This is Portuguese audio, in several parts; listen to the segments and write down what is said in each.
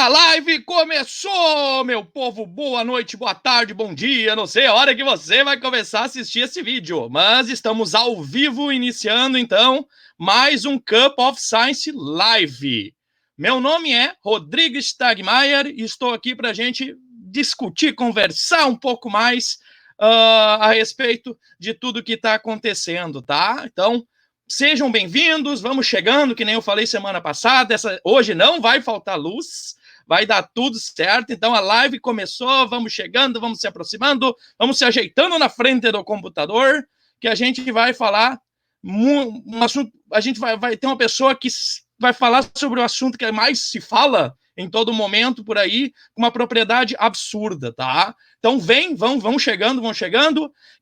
A live começou, meu povo. Boa noite, boa tarde, bom dia. Não sei a hora que você vai começar a assistir esse vídeo, mas estamos ao vivo, iniciando então mais um Cup of Science Live. Meu nome é Rodrigo Stagmaier e estou aqui para a gente discutir, conversar um pouco mais a respeito de tudo que está acontecendo, tá? Então, sejam bem-vindos, vamos chegando, que nem eu falei semana passada, hoje não vai faltar luz, vai dar tudo certo, então a live começou, vamos chegando, vamos se aproximando, vamos se ajeitando na frente do computador, que a gente vai falar um assunto, a gente vai ter uma pessoa que vai falar sobre o assunto que mais se fala em todo momento por aí, com uma propriedade absurda, tá? Então vão chegando.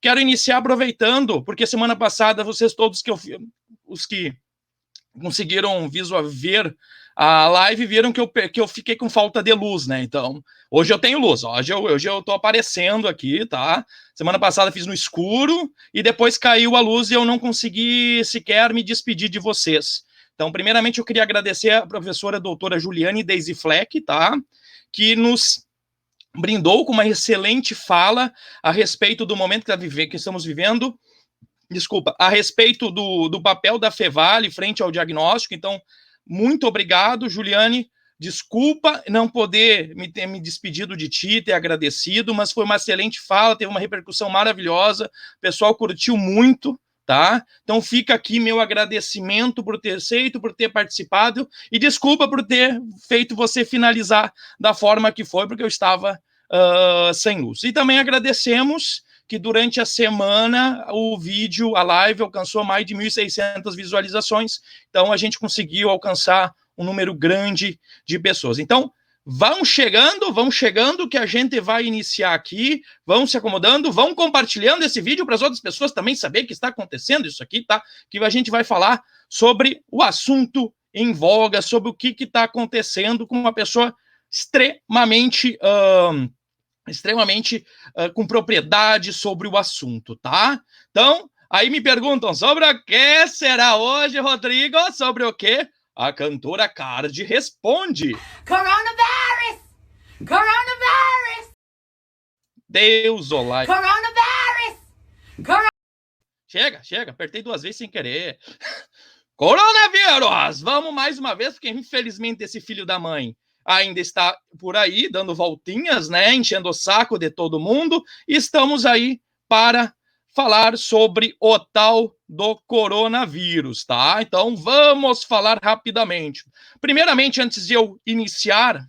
Quero iniciar aproveitando, porque semana passada vocês todos os que conseguiram ver a live viram que eu fiquei com falta de luz, né? Então, hoje eu tenho luz, hoje eu tô aparecendo aqui, tá? Semana passada fiz no escuro e depois caiu a luz e eu não consegui sequer me despedir de vocês. Então, primeiramente, eu queria agradecer a professora doutora Juliane Daisy Fleck, tá? Que nos brindou com uma excelente fala a respeito do momento que estamos vivendo, a respeito do papel da Fevale frente ao diagnóstico. Então, muito obrigado, Juliane. Desculpa não poder ter me despedido de ti, ter agradecido, mas foi uma excelente fala, teve uma repercussão maravilhosa, o pessoal curtiu muito, tá? Então fica aqui meu agradecimento por ter feito, por ter participado, e desculpa por ter feito você finalizar da forma que foi, porque eu estava sem luz. E também agradecemos que durante a semana o vídeo, a live, alcançou mais de 1.600 visualizações, então a gente conseguiu alcançar um número grande de pessoas. Então, vão chegando, que a gente vai iniciar aqui, vão se acomodando, vão compartilhando esse vídeo para as outras pessoas também saber que está acontecendo isso aqui, tá? Que a gente vai falar sobre o assunto em voga, sobre o que está acontecendo com uma pessoa extremamente com propriedade sobre o assunto, tá? Então, aí me perguntam sobre o que será hoje, Rodrigo? Sobre o quê? A cantora Card responde. Coronavirus! Coronavirus! Deus olá. Coronavirus! Chega, apertei 2 vezes sem querer. Coronavírus! Vamos mais uma vez, porque infelizmente esse filho da mãe ainda está por aí, dando voltinhas, né, enchendo o saco de todo mundo, e estamos aí para falar sobre o tal do coronavírus, tá? Então, vamos falar rapidamente. Primeiramente, antes de eu iniciar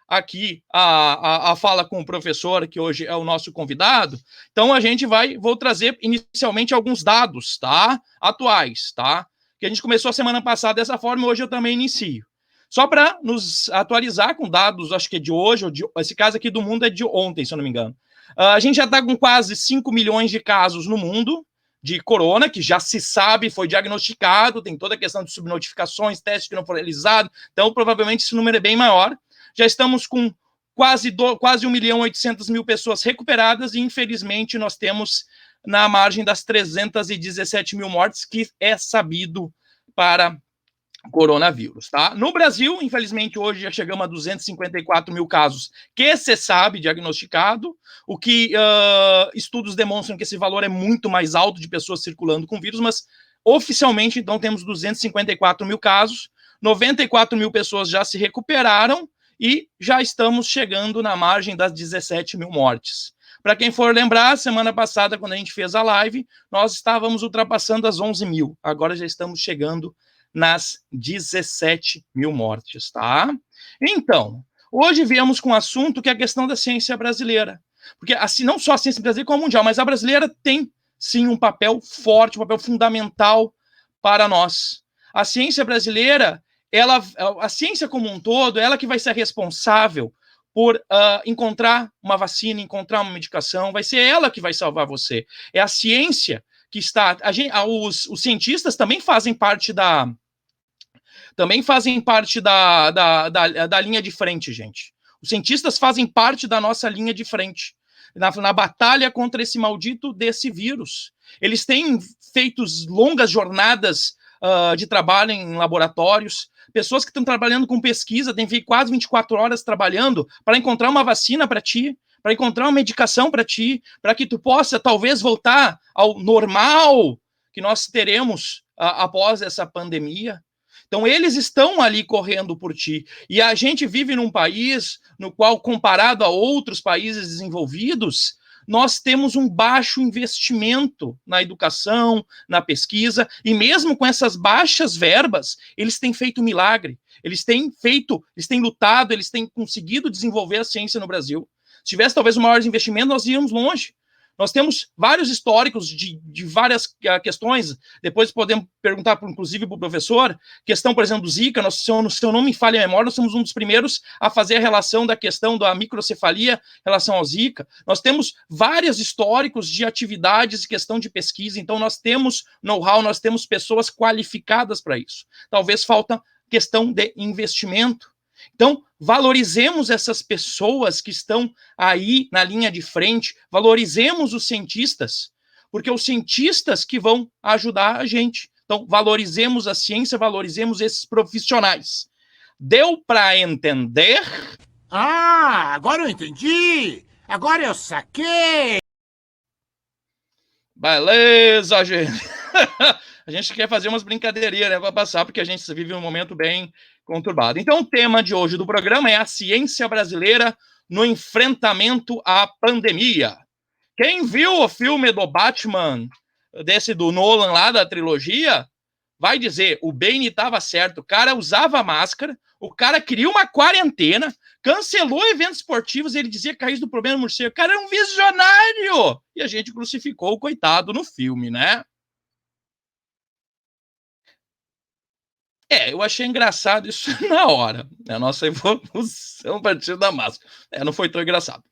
aqui a fala com o professor, que hoje é o nosso convidado, então vou trazer inicialmente alguns dados, tá? Atuais, tá? Que a gente começou a semana passada dessa forma, hoje eu também inicio. Só para nos atualizar com dados, acho que é de hoje, esse caso aqui do mundo é de ontem, se eu não me engano. A gente já está com quase 5 milhões de casos no mundo de corona, que já se sabe, foi diagnosticado, tem toda a questão de subnotificações, testes que não foram realizados, então provavelmente esse número é bem maior. Já estamos com quase 1.800.000 pessoas recuperadas e, infelizmente, nós temos na margem das 317 mil mortes, que é sabido para coronavírus, tá? No Brasil, infelizmente, hoje já chegamos a 254 mil casos que se sabe diagnosticado, o que estudos demonstram que esse valor é muito mais alto de pessoas circulando com vírus, mas oficialmente, então, temos 254 mil casos, 94 mil pessoas já se recuperaram e já estamos chegando na margem das 17 mil mortes. Para quem for lembrar, semana passada, quando a gente fez a live, nós estávamos ultrapassando as 11 mil, agora já estamos chegando nas 17 mil mortes, tá? Então, hoje viemos com um assunto que é a questão da ciência brasileira. Porque, assim, não só a ciência brasileira como a mundial, mas a brasileira tem, sim, um papel forte, um papel fundamental para nós. A ciência brasileira, a ciência como um todo, ela que vai ser responsável por encontrar uma vacina, encontrar uma medicação, vai ser ela que vai salvar você. É a ciência que está... os cientistas também fazem parte da linha de frente, gente. Os cientistas fazem parte da nossa linha de frente, na batalha contra esse maldito desse vírus. Eles têm feito longas jornadas de trabalho em laboratórios, pessoas que estão trabalhando com pesquisa, têm feito quase 24 horas trabalhando para encontrar uma vacina para ti, para encontrar uma medicação para ti, para que tu possa talvez voltar ao normal que nós teremos após essa pandemia. Então, eles estão ali correndo por ti. E a gente vive num país no qual, comparado a outros países desenvolvidos, nós temos um baixo investimento na educação, na pesquisa, e mesmo com essas baixas verbas, eles têm feito milagre. Eles têm lutado, eles têm conseguido desenvolver a ciência no Brasil. Se tivesse talvez um maior investimento, nós íamos longe. Nós temos vários históricos de várias questões, depois podemos perguntar, inclusive, para o professor, questão, por exemplo, do Zika, se eu não me falha a memória, nós somos um dos primeiros a fazer a relação da questão da microcefalia em relação ao Zika. Nós temos vários históricos de atividades e questão de pesquisa, então nós temos know-how, nós temos pessoas qualificadas para isso. Talvez falta questão de investimento. Então, valorizemos essas pessoas que estão aí na linha de frente, valorizemos os cientistas, porque os cientistas que vão ajudar a gente. Então, valorizemos a ciência, valorizemos esses profissionais. Deu para entender? Ah, agora eu entendi! Agora eu saquei! Beleza, gente. A gente quer fazer umas brincadeirinhas, né, para passar, porque a gente vive um momento bem conturbado. Então, o tema de hoje do programa é a ciência brasileira no enfrentamento à pandemia. Quem viu o filme do Batman, do Nolan lá, da trilogia, vai dizer, o Bane estava certo, o cara usava máscara, o cara criou uma quarentena, cancelou eventos esportivos, ele dizia que a raiz do problema do morcego, o cara era um visionário! E a gente crucificou o coitado no filme, né? Eu achei engraçado isso na hora. A nossa evolução a partir da máscara. Não foi tão engraçado.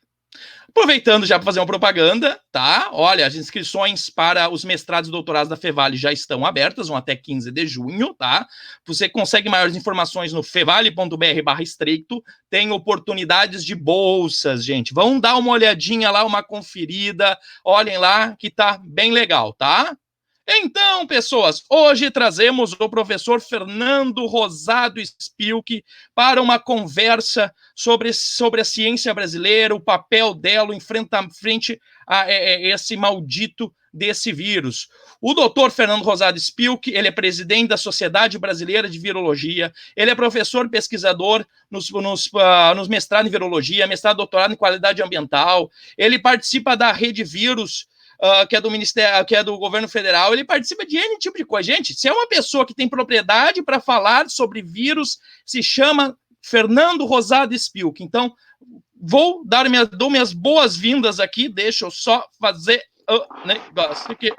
Aproveitando já para fazer uma propaganda, tá? Olha, as inscrições para os mestrados e doutorados da Fevale já estão abertas, vão até 15 de junho, tá? Você consegue maiores informações no fevale.br/estreito. Tem oportunidades de bolsas, gente. Vão dar uma olhadinha lá, uma conferida. Olhem lá que tá bem legal, tá? Então, pessoas, hoje trazemos o professor Fernando Rosado Spilk para uma conversa sobre a ciência brasileira, o papel dela em frente a esse maldito desse vírus. O doutor Fernando Rosado Spilk, ele é presidente da Sociedade Brasileira de Virologia, ele é professor pesquisador nos mestrados em virologia, mestrado e doutorado em qualidade ambiental, ele participa da Rede Vírus, que é do Ministério, que é do governo federal, ele participa de N tipo de coisa. Gente, se é uma pessoa que tem propriedade para falar sobre vírus, se chama Fernando Rosado Spilk. Então, dou minhas boas-vindas aqui, deixa eu só fazer o negócio aqui.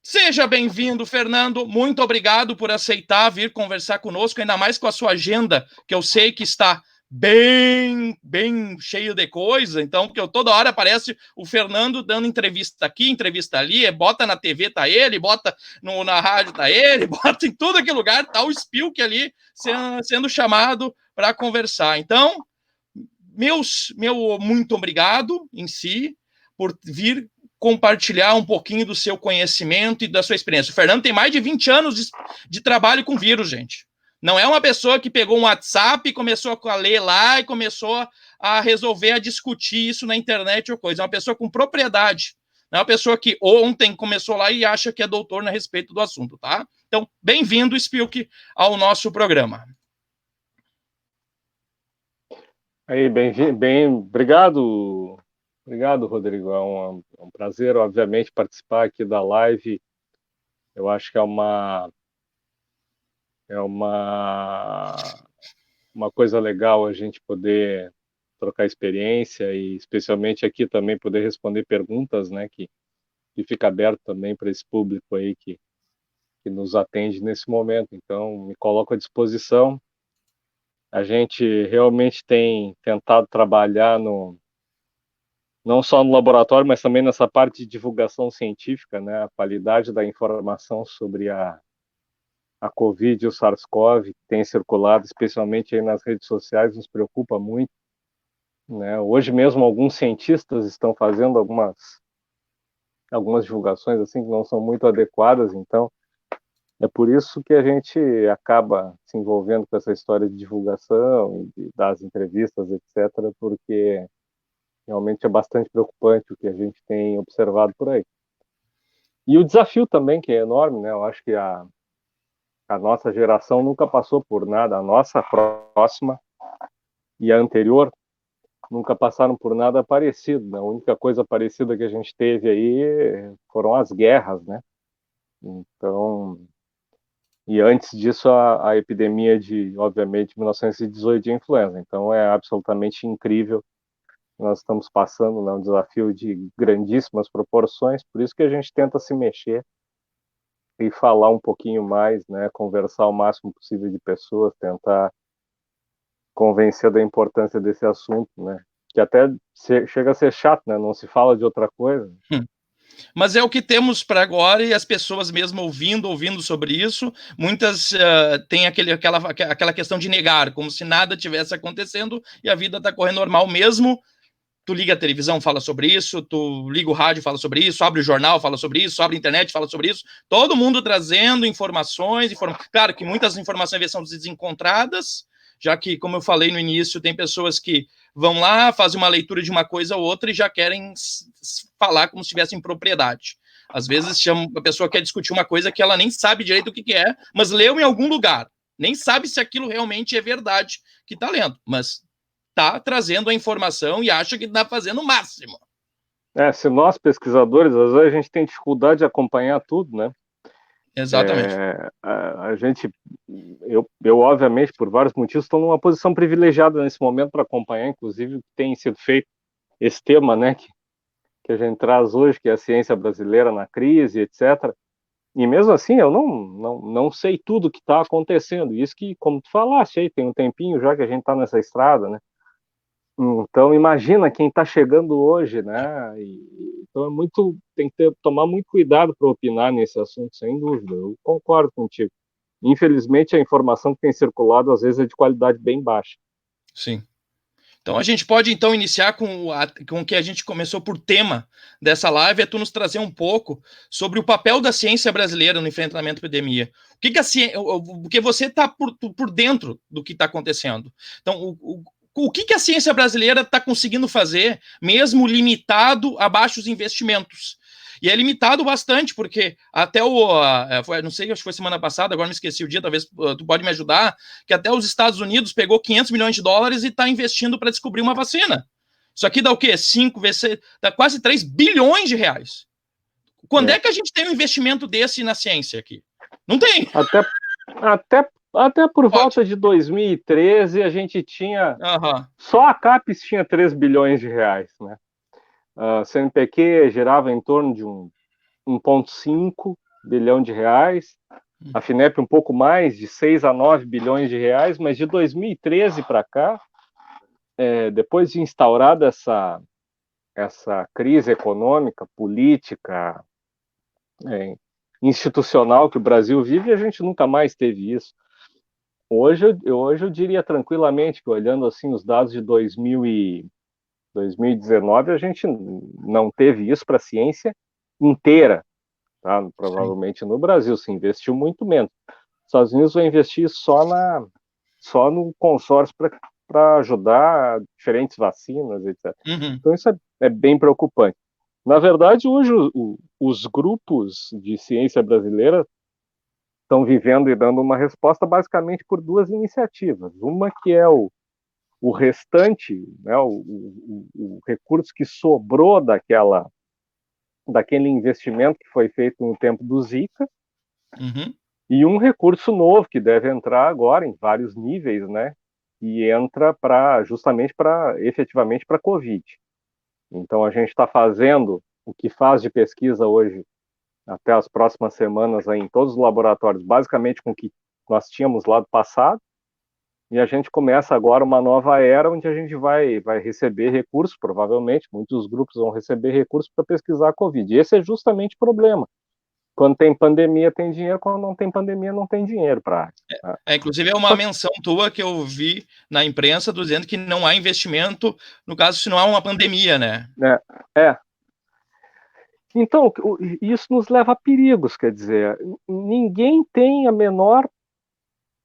Seja bem-vindo, Fernando, muito obrigado por aceitar vir conversar conosco, ainda mais com a sua agenda, que eu sei que está bem cheio de coisa, então, porque toda hora aparece o Fernando dando entrevista aqui, entrevista ali, bota na TV, tá ele, bota na rádio, tá ele, bota em tudo aquele lugar, tá o Spilk ali sendo chamado para conversar. Então, meu muito obrigado em si por vir compartilhar um pouquinho do seu conhecimento e da sua experiência. O Fernando tem mais de 20 anos de trabalho com vírus, gente. Não é uma pessoa que pegou um WhatsApp e começou a ler lá e começou a resolver, a discutir isso na internet ou coisa. É uma pessoa com propriedade. Não é uma pessoa que ontem começou lá e acha que é doutor a respeito do assunto, tá? Então, bem-vindo, Spilk, ao nosso programa. Aí, obrigado, Rodrigo. É um prazer, obviamente, participar aqui da live. Eu acho que é uma coisa legal a gente poder trocar experiência e, especialmente aqui, também poder responder perguntas, né, que fica aberto também para esse público aí que nos atende nesse momento. Então, me coloco à disposição. A gente realmente tem tentado trabalhar não só no laboratório, mas também nessa parte de divulgação científica, né, a qualidade da informação sobre a Covid e o SARS-CoV que tem circulado, especialmente aí nas redes sociais, nos preocupa muito, né? Hoje mesmo alguns cientistas estão fazendo algumas divulgações assim que não são muito adequadas, então É por isso que a gente acaba se envolvendo com essa história de divulgação, das entrevistas, etc., porque realmente é bastante preocupante o que a gente tem observado por aí. E o desafio também, que é enorme, né? Eu acho que a nossa geração nunca passou por nada, a nossa próxima e a anterior nunca passaram por nada parecido, né? A única coisa parecida que a gente teve aí foram as guerras, né? Então, e antes disso a epidemia de, obviamente, 1918 de influenza. Então é absolutamente incrível. Nós estamos passando, né, um desafio de grandíssimas proporções, por isso que a gente tenta se mexer e falar um pouquinho mais, né, conversar o máximo possível de pessoas, tentar convencer da importância desse assunto, né, que até chega a ser chato, né, não se fala de outra coisa. Mas é o que temos para agora, e as pessoas mesmo ouvindo sobre isso, muitas têm aquela questão de negar, como se nada tivesse acontecendo e a vida está correndo normal mesmo. Tu liga a televisão, fala sobre isso, tu liga o rádio, fala sobre isso, abre o jornal, fala sobre isso, abre a internet, fala sobre isso, todo mundo trazendo informações, claro que muitas informações são desencontradas, já que, como eu falei no início, tem pessoas que vão lá, fazem uma leitura de uma coisa ou outra e já querem falar como se tivessem propriedade. Às vezes a pessoa quer discutir uma coisa que ela nem sabe direito o que é, mas leu em algum lugar, nem sabe se aquilo realmente é verdade que está lendo, mas está trazendo a informação e acha que está fazendo o máximo. Se nós, pesquisadores, às vezes a gente tem dificuldade de acompanhar tudo, né? Exatamente. A gente, eu, obviamente, por vários motivos, estou numa posição privilegiada nesse momento para acompanhar, inclusive, o que tem sido feito, esse tema, né, que a gente traz hoje, que é a ciência brasileira na crise, etc. E mesmo assim, eu não sei tudo o que está acontecendo. Isso que, como tu falaste aí, tem um tempinho já que a gente está nessa estrada, né? Então, imagina quem está chegando hoje, né? Então, tem que tomar muito cuidado para opinar nesse assunto, sem dúvida. Eu concordo contigo. Infelizmente, a informação que tem circulado, às vezes, é de qualidade bem baixa. Sim. Então, a gente pode, então, iniciar com o que a gente começou por tema dessa live, é tu nos trazer um pouco sobre o papel da ciência brasileira no enfrentamento à epidemia. Porque você está por dentro do que está acontecendo. Então, o que a ciência brasileira está conseguindo fazer, mesmo limitado a baixos investimentos? E é limitado bastante, porque até não sei, acho que foi semana passada, agora me esqueci o dia, talvez tu pode me ajudar, que até os Estados Unidos pegou 500 milhões de dólares e está investindo para descobrir uma vacina. Isso aqui dá o quê? 5 vezes, dá quase 3 bilhões de reais. Quando é que a gente tem um investimento desse na ciência aqui? Não tem. Até por volta de 2013, a gente tinha... Só a CAPES tinha 3 bilhões de reais, né? A CNPq girava em torno de 1,5 bilhão de reais, a FINEP um pouco mais, de 6 a 9 bilhões de reais, mas de 2013 para cá, depois de instaurada essa crise econômica, política, institucional que o Brasil vive, a gente nunca mais teve isso. Hoje eu diria tranquilamente que, olhando assim os dados de 2019, a gente não teve isso para a ciência inteira, tá? Provavelmente no Brasil se investiu muito menos. Os Estados Unidos vai investir só no consórcio para ajudar diferentes vacinas, etc. Então isso é bem preocupante. Na verdade, hoje os grupos de ciência brasileira estão vivendo e dando uma resposta basicamente por duas iniciativas. Uma que é o restante, né, o recurso que sobrou daquele investimento que foi feito no tempo do Zika, e um recurso novo que deve entrar agora em vários níveis, né, e entra efetivamente para a Covid. Então a gente está fazendo o que faz de pesquisa hoje até as próximas semanas aí, em todos os laboratórios, basicamente com o que nós tínhamos lá do passado, e a gente começa agora uma nova era onde a gente vai receber recursos, provavelmente, muitos grupos vão receber recursos para pesquisar a Covid. E esse é justamente o problema. Quando tem pandemia, tem dinheiro. Quando não tem pandemia, não tem dinheiro para... Inclusive, é uma menção tua que eu vi na imprensa dizendo que não há investimento, no caso, se não há uma pandemia, né? Então, isso nos leva a perigos, quer dizer, ninguém tem a menor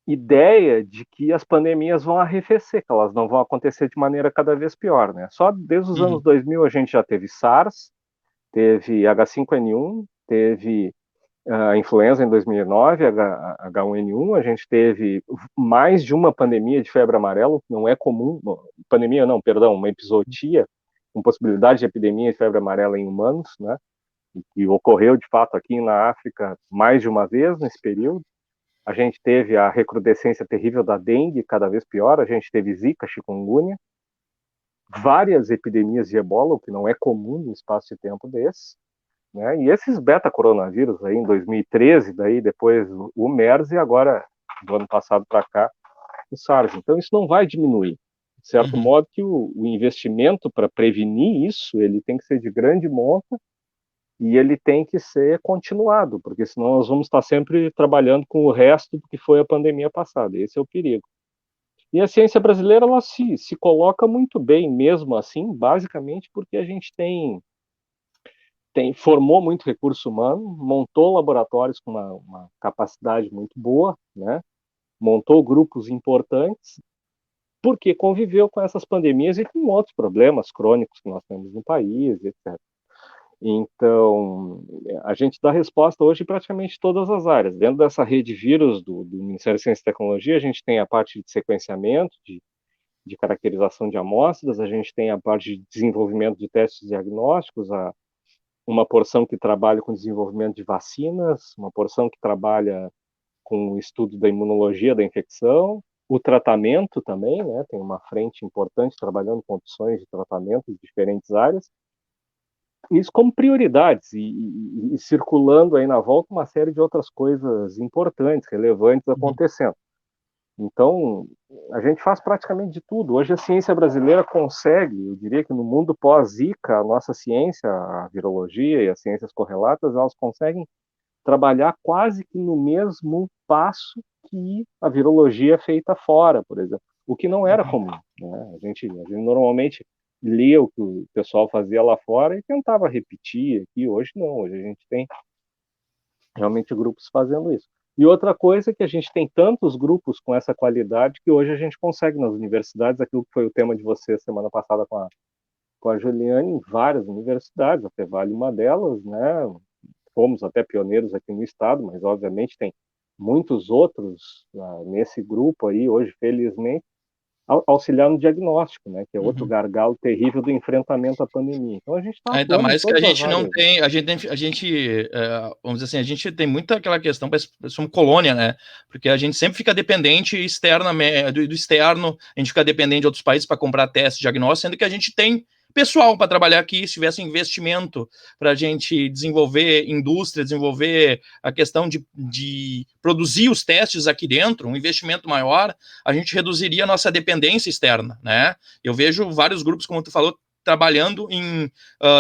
ideia de que as pandemias vão arrefecer, que elas não vão acontecer de maneira cada vez pior, né? Só desde os anos 2000 a gente já teve SARS, teve H5N1, teve a influenza em 2009, H1N1, a gente teve mais de uma pandemia de febre amarela, que não é comum, pandemia não, perdão, uma episootia, com possibilidade de epidemia de febre amarela em humanos, né? E ocorreu de fato aqui na África mais de uma vez nesse período. A gente teve a recrudescência terrível da dengue, cada vez pior, a gente teve zika, chikungunya, várias epidemias de ebola, o que não é comum no espaço de tempo desse, né? E esses beta-coronavírus aí em 2013, daí depois o MERS e agora, do ano passado para cá, o SARS. Então isso não vai diminuir. De certo modo que o investimento para prevenir isso, ele tem que ser de grande monta e ele tem que ser continuado, porque senão nós vamos estar sempre trabalhando com o resto do que foi a pandemia passada. Esse é o perigo. E a ciência brasileira, ela se coloca muito bem mesmo assim, basicamente porque a gente formou muito recurso humano, montou laboratórios com uma capacidade muito boa, né? Montou grupos importantes, porque conviveu com essas pandemias e com outros problemas crônicos que nós temos no país, etc. Então, a gente dá resposta hoje em praticamente todas as áreas. Dentro dessa rede vírus do Ministério da Ciência e Tecnologia, a gente tem a parte de sequenciamento, de caracterização de amostras, a gente tem a parte de desenvolvimento de testes diagnósticos, uma porção que trabalha com desenvolvimento de vacinas, uma porção que trabalha com o estudo da imunologia da infecção, o tratamento também, né? Tem uma frente importante trabalhando com opções de tratamento em diferentes áreas, isso como prioridades e circulando aí na volta uma série de outras coisas importantes, relevantes acontecendo. Então, a gente faz praticamente de tudo. Hoje a ciência brasileira consegue, eu diria que no mundo pós-Zika, a nossa ciência, a virologia e as ciências correlatas, elas conseguem trabalhar quase que no mesmo passo que a virologia feita fora, por exemplo, o que não era comum, né? A gente normalmente lia o que o pessoal fazia lá fora e tentava repetir aqui. Hoje não, hoje a gente tem realmente grupos fazendo isso. E outra coisa é que a gente tem tantos grupos com essa qualidade que hoje a gente consegue nas universidades, aquilo que foi o tema de você semana passada com a Juliane, em várias universidades, até vale uma delas, né? Fomos até pioneiros aqui no estado, mas obviamente tem muitos outros nesse grupo aí hoje, felizmente, auxiliar no dignóstico, né, que é outro gargalo terrível do enfrentamento à pandemia. Então a gente está Ainda atuando em mais que a todas as gente não áreas. tem, vamos dizer assim, a gente tem muito aquela questão, somos colônia, né? Porque a gente sempre fica dependente do externo, a gente fica dependente de outros países para comprar testes, diagnósticos, sendo que a gente tem pessoal para trabalhar aqui, se tivesse investimento para a gente desenvolver indústria, desenvolver a questão de produzir os testes aqui dentro, um investimento maior, a gente reduziria a nossa dependência externa, né? Eu vejo vários grupos, como tu falou, trabalhando em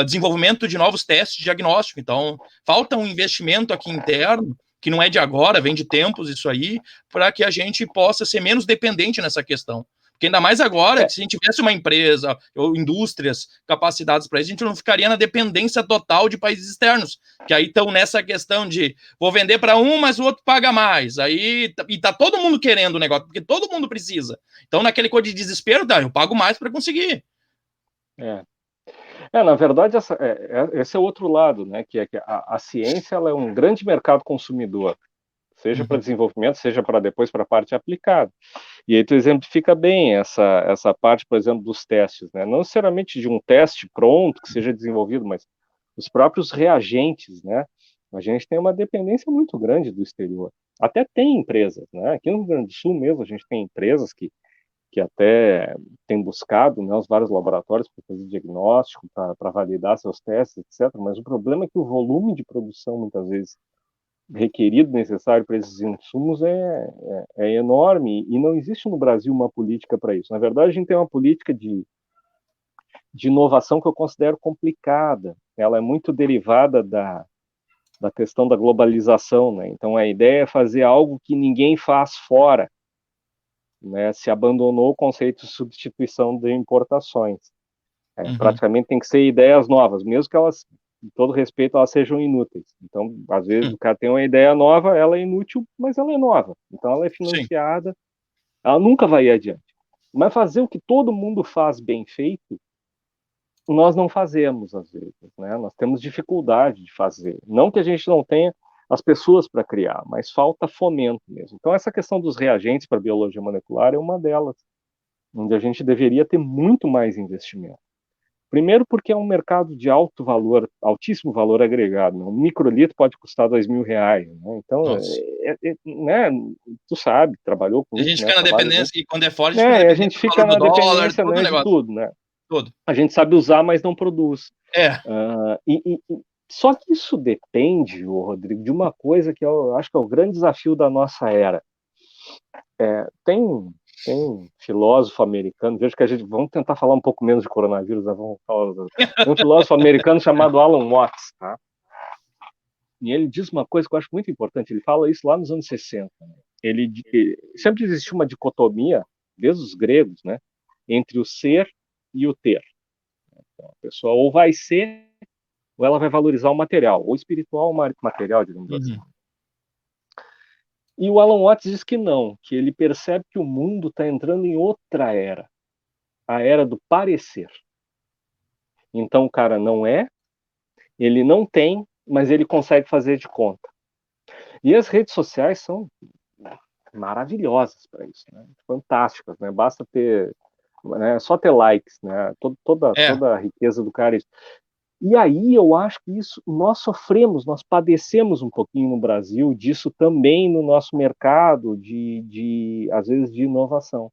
desenvolvimento de novos testes de diagnóstico. Então, falta um investimento aqui interno, que não é de agora, vem de tempos isso aí, para que a gente possa ser menos dependente nessa questão. Porque ainda mais agora, que se a gente tivesse uma empresa ou indústrias capacitadas para isso, a gente não ficaria na dependência total de países externos, que aí estão nessa questão de vou vender para um, mas o outro paga mais. Aí e tá todo mundo querendo o negócio, porque todo mundo precisa. Então, naquele cor de desespero, eu pago mais para conseguir. Na verdade, esse é o outro lado, né? Que é que a ciência ela é um grande mercado consumidor, seja para desenvolvimento, seja para depois para a parte aplicada. E aí tu exemplifica bem essa parte, por exemplo, dos testes, né? Não necessariamente de um teste pronto que seja desenvolvido, mas os próprios reagentes, né? A gente tem uma dependência muito grande do exterior. Até tem empresas, né? Aqui no Rio Grande do Sul mesmo a gente tem empresas que até tem buscado, né, os vários laboratórios para fazer diagnóstico, para validar seus testes, etc. Mas o problema é que o volume de produção, muitas vezes, requerido, necessário para esses insumos é enorme e não existe no Brasil uma política para isso. Na verdade, a gente tem uma política de inovação que eu considero complicada. Ela é muito derivada da questão da globalização, né? Então, a ideia é fazer algo que ninguém faz fora, né? Se abandonou o conceito de substituição de importações. Praticamente tem que ser ideias novas, mesmo que elas todo respeito, elas sejam inúteis. Então, às vezes, o cara tem uma ideia nova, ela é inútil, mas ela é nova. Então, ela é Sim. financiada, ela nunca vai ir adiante. Mas fazer o que todo mundo faz bem feito, nós não fazemos, às vezes, né? Nós temos dificuldade de fazer. Não que a gente não tenha as pessoas para criar, mas falta fomento mesmo. Então, essa questão dos reagentes para biologia molecular é uma delas, onde a gente deveria ter muito mais investimento. Primeiro porque é um mercado de alto valor, altíssimo valor agregado. Né? Um microlitro pode custar R$2.000, né? Então, né? Tu sabe, trabalhou com A isso, gente né? fica na Trabalha dependência, muito. e quando é forte, a gente fica na Né? A dependência gente do fica valor do na dólar, dependência, todo o né, de negócio. tudo, né? Todo. A gente sabe usar, mas não produz. É. Só que isso depende, Rodrigo, de uma coisa que eu acho que é o grande desafio da nossa era. Tem filósofo americano, vejo que a gente, vamos tentar falar um pouco menos de coronavírus, né? Tem um filósofo americano chamado Alan Watts, tá? E ele diz uma coisa que eu acho muito importante, ele fala isso lá nos anos 60. Né? Sempre existiu uma dicotomia, desde os gregos, né, entre o ser e o ter. Então, a pessoa ou vai ser, ou ela vai valorizar o material, ou espiritual ou material, digamos assim. E o Alan Watts diz que não, que ele percebe que o mundo está entrando em outra era, a era do parecer. Então o cara não é, ele não tem, mas ele consegue fazer de conta. E as redes sociais são maravilhosas para isso, né? Fantásticas, né? Basta ter, né? Só ter likes, né? Toda a riqueza do cara. E aí eu acho que isso nós sofremos, nós padecemos um pouquinho no Brasil disso também no nosso mercado às vezes de inovação.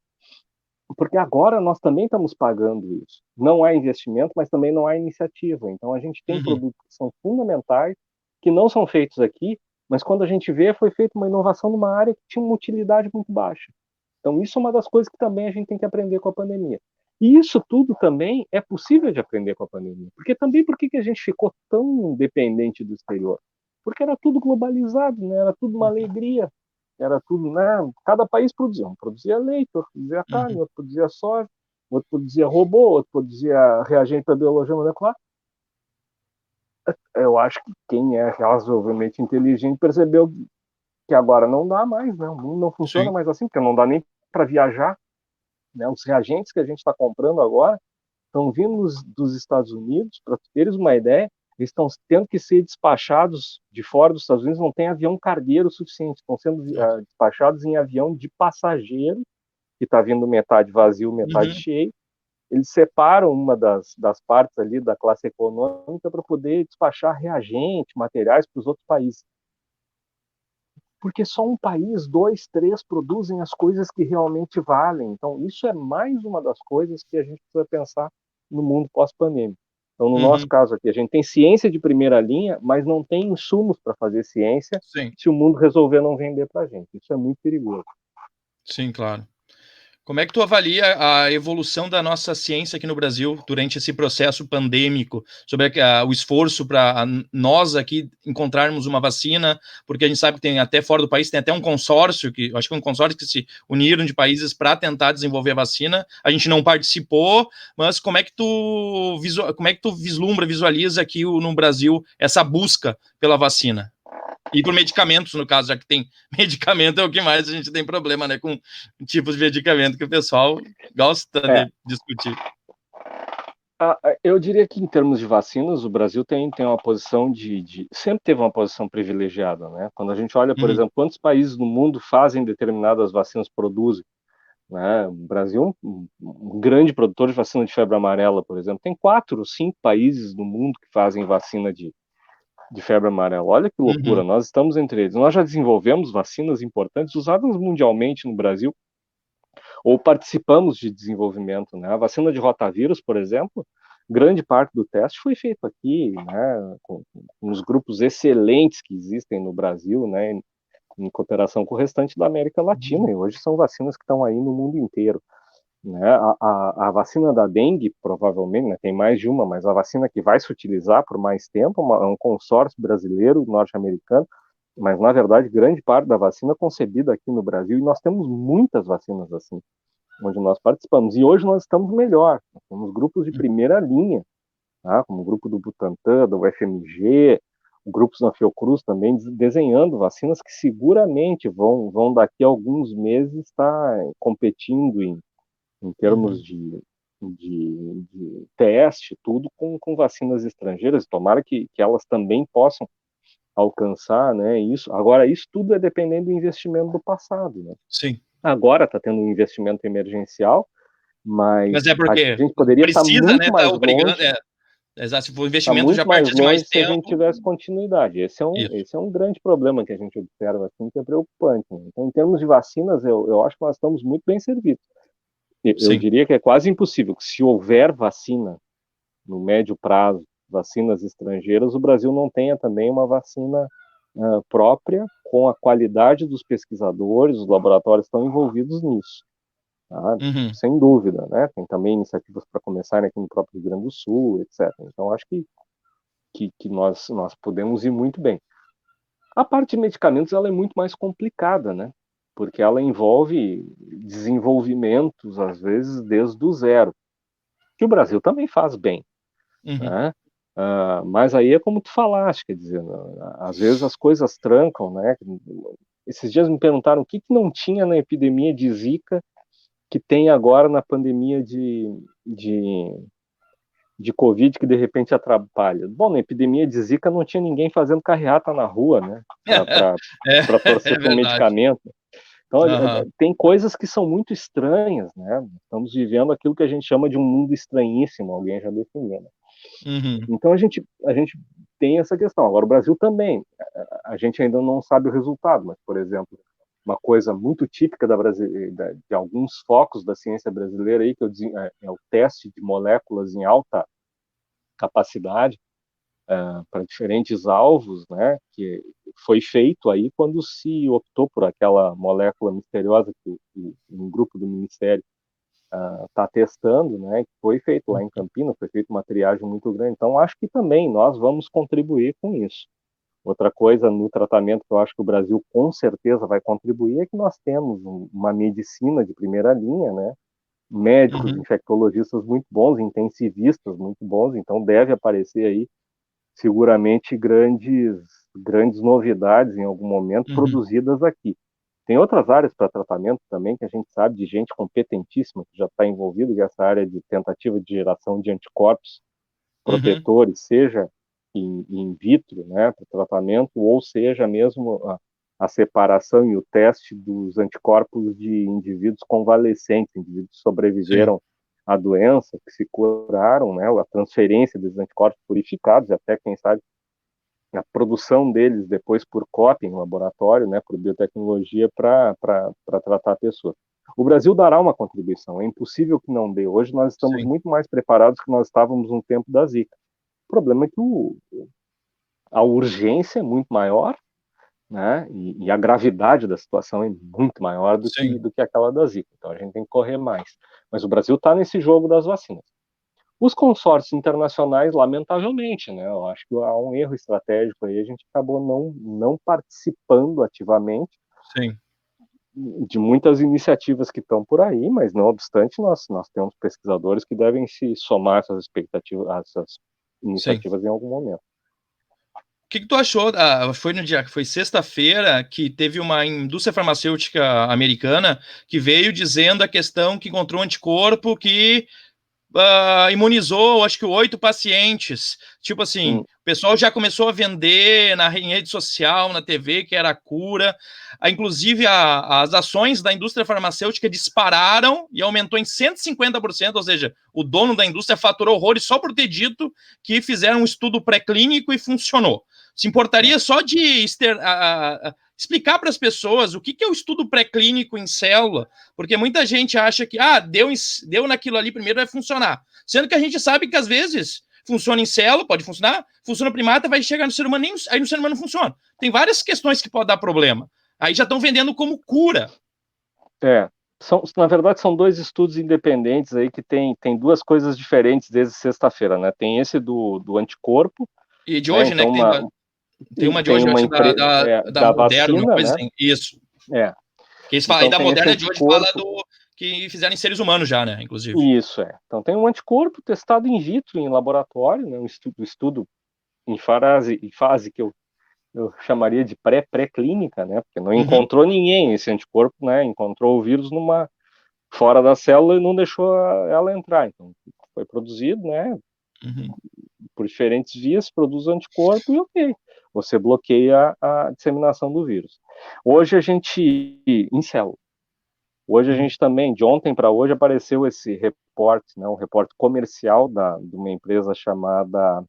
Porque agora nós também estamos pagando isso. Não há investimento, mas também não há iniciativa. Então a gente tem produtos que são fundamentais, que não são feitos aqui, mas quando a gente vê, foi feita uma inovação numa área que tinha uma utilidade muito baixa. Então isso é uma das coisas que também a gente tem que aprender com a pandemia. E isso tudo também é possível de aprender com a pandemia. Porque também por que a gente ficou tão dependente do exterior? Porque era tudo globalizado, né? Era tudo uma alegria. Era tudo, né? Cada país produzia. Um produzia leite, outro produzia carne, outro produzia soja, outro produzia robô, outro produzia reagente para biologia molecular. Eu acho que quem é razoavelmente inteligente percebeu que agora não dá mais, né? O mundo não funciona mais assim, porque não dá nem para viajar. Né? Os reagentes que a gente está comprando agora estão vindo dos Estados Unidos, para teres uma ideia, eles estão tendo que ser despachados de fora dos Estados Unidos, não tem avião cargueiro suficiente, estão sendo despachados em avião de passageiro, que está vindo metade vazio, metade cheio. Eles separam uma das partes ali da classe econômica para poder despachar reagente, materiais para os outros países. Porque só um país, 2, 3 produzem as coisas que realmente valem. Então, isso é mais uma das coisas que a gente precisa pensar no mundo pós-pandêmico. Então, no nosso caso aqui, a gente tem ciência de primeira linha, mas não tem insumos para fazer ciência se o mundo resolver não vender para a gente. Isso é muito perigoso. Sim, claro. Como é que tu avalia a evolução da nossa ciência aqui no Brasil durante esse processo pandêmico, sobre o esforço para nós aqui encontrarmos uma vacina, porque a gente sabe que tem até fora do país, tem até um consórcio, acho que um consórcio que se uniram de países para tentar desenvolver a vacina, a gente não participou, mas como é que tu visualiza aqui no Brasil essa busca pela vacina? E por medicamentos, no caso, já que tem medicamento, é o que mais a gente tem problema, né? Com tipos de medicamento que o pessoal gosta de discutir. Eu diria que, em termos de vacinas, o Brasil tem uma posição sempre teve uma posição privilegiada, né? Quando a gente olha, por exemplo, quantos países no mundo fazem determinadas vacinas, produzem, né? O Brasil é um grande produtor de vacina de febre amarela, por exemplo. Tem 4 ou 5 países no mundo que fazem vacina de febre amarela. Olha que loucura, nós estamos entre eles. Nós já desenvolvemos vacinas importantes usadas mundialmente no Brasil, ou participamos de desenvolvimento, né? A vacina de rotavírus, por exemplo, grande parte do teste foi feito aqui, né? Com os grupos excelentes que existem no Brasil, né? Em cooperação com o restante da América Latina, e hoje são vacinas que estão aí no mundo inteiro. Né? A vacina da dengue, provavelmente, né, tem mais de uma, mas a vacina que vai se utilizar por mais tempo é um consórcio brasileiro, norte-americano, mas, na verdade, grande parte da vacina é concebida aqui no Brasil, e nós temos muitas vacinas assim, onde nós participamos. E hoje nós estamos melhor, nós temos grupos de primeira linha tá? Como o grupo do Butantan, da UFMG, grupos na Fiocruz também, desenhando vacinas que seguramente vão daqui a alguns meses estar competindo em termos de teste, tudo com vacinas estrangeiras. Tomara que elas também possam alcançar, né, isso. Agora, isso tudo é dependendo do investimento do passado, né? Sim. Agora está tendo um investimento emergencial, mas é porque a gente poderia estar precisa, muito né? mais Tá obrigando. longe. Exato, se for Está investimento já muito a mais partir de mais longe se a gente tempo. tivesse continuidade. Esse Isso. é um grande problema que a gente observa, assim, que é preocupante, né? Então, em termos de vacinas, eu acho que nós estamos muito bem servidos. Eu diria que é quase impossível que, se houver vacina no médio prazo, vacinas estrangeiras, o Brasil não tenha também uma vacina própria, com a qualidade dos pesquisadores, os laboratórios estão envolvidos nisso. Tá? Sem dúvida, né? Tem também iniciativas para começarem aqui no próprio Rio Grande do Sul, etc. Então, acho que nós podemos ir muito bem. A parte de medicamentos ela é muito mais complicada, né? Porque ela envolve desenvolvimentos, às vezes, desde o zero, que o Brasil também faz bem. Né? Mas aí é como tu falaste, quer dizer, às vezes as coisas trancam, né? Esses dias me perguntaram o que não tinha na epidemia de Zika que tem agora na pandemia de Covid que de repente atrapalha. Bom, na epidemia de Zika não tinha ninguém fazendo carreata na rua, né? Para torcer por medicamento. Então, tem coisas que são muito estranhas, né? Estamos vivendo aquilo que a gente chama de um mundo estranhíssimo, alguém já definiu, né? Então, a gente tem essa questão. Agora, o Brasil também, a gente ainda não sabe o resultado, mas, por exemplo, uma coisa muito típica de alguns focos da ciência brasileira aí, que é o teste de moléculas em alta capacidade para diferentes alvos, né, que foi feito aí quando se optou por aquela molécula misteriosa que um grupo do Ministério está testando, né, que foi feito lá em Campinas, foi feita uma triagem muito grande. Então, acho que também nós vamos contribuir com isso. Outra coisa no tratamento que eu acho que o Brasil com certeza vai contribuir é que nós temos uma medicina de primeira linha, né, médicos, infectologistas muito bons, intensivistas muito bons, então deve aparecer aí seguramente grandes novidades em algum momento produzidas aqui. Tem outras áreas para tratamento também que a gente sabe de gente competentíssima que já está envolvida, que é essa área de tentativa de geração de anticorpos protetores, seja in vitro, né, para tratamento, ou seja mesmo a separação e o teste dos anticorpos de indivíduos convalescentes, indivíduos que sobreviveram à doença, que se curaram, né, a transferência dos anticorpos purificados, e até, quem sabe, a produção deles depois por cópia em laboratório, né, por biotecnologia, para tratar a pessoa. O Brasil dará uma contribuição, é impossível que não dê. Hoje nós estamos muito mais preparados que nós estávamos no tempo da Zika. O problema é que a urgência é muito maior, né, e a gravidade da situação é muito maior do que aquela da Zika. Então a gente tem que correr mais. Mas o Brasil está nesse jogo das vacinas. Os consórcios internacionais, lamentavelmente, né, eu acho que há um erro estratégico aí, a gente acabou não participando ativamente de muitas iniciativas que estão por aí, mas não obstante, nós temos pesquisadores que devem se somar a essas expectativas, a essas iniciativas em algum momento. O que tu achou? Foi sexta-feira que teve uma indústria farmacêutica americana que veio dizendo a questão que encontrou um anticorpo que imunizou, acho que 8 pacientes. Tipo assim, o pessoal já começou a vender em rede social, na TV, que era a cura. Inclusive, as ações da indústria farmacêutica dispararam e aumentou em 150%, ou seja, o dono da indústria faturou horrores só por ter dito que fizeram um estudo pré-clínico e funcionou. Se importaria só de explicar para as pessoas o que é o estudo pré-clínico em célula, porque muita gente acha que deu naquilo ali primeiro, vai funcionar. Sendo que a gente sabe que às vezes funciona em célula, pode funcionar, funciona primata, vai chegar no ser humano, aí no ser humano não funciona. Tem várias questões que podem dar problema. Aí já estão vendendo como cura. Na verdade, são 2 estudos independentes aí que tem 2 coisas diferentes desde sexta-feira, né? Tem esse do anticorpo. E de hoje, então, né? Tem uma de hoje, uma da da Moderna, vacina, uma coisa né? assim. Isso. Que eles falam, então, aí da Moderna de hoje fala que fizeram em seres humanos já, né, inclusive. Isso é. Então tem um anticorpo testado in vitro em laboratório, né, um estudo em fase que eu chamaria de pré-clínica, né, porque não encontrou ninguém esse anticorpo, né, encontrou o vírus fora da célula e não deixou ela entrar. Então foi produzido, né, por diferentes vias, produz anticorpo e ok, você bloqueia a disseminação do vírus. Hoje a gente, em célula, hoje a gente também, de ontem para hoje, apareceu esse reporte, né, um reporte comercial de uma empresa chamada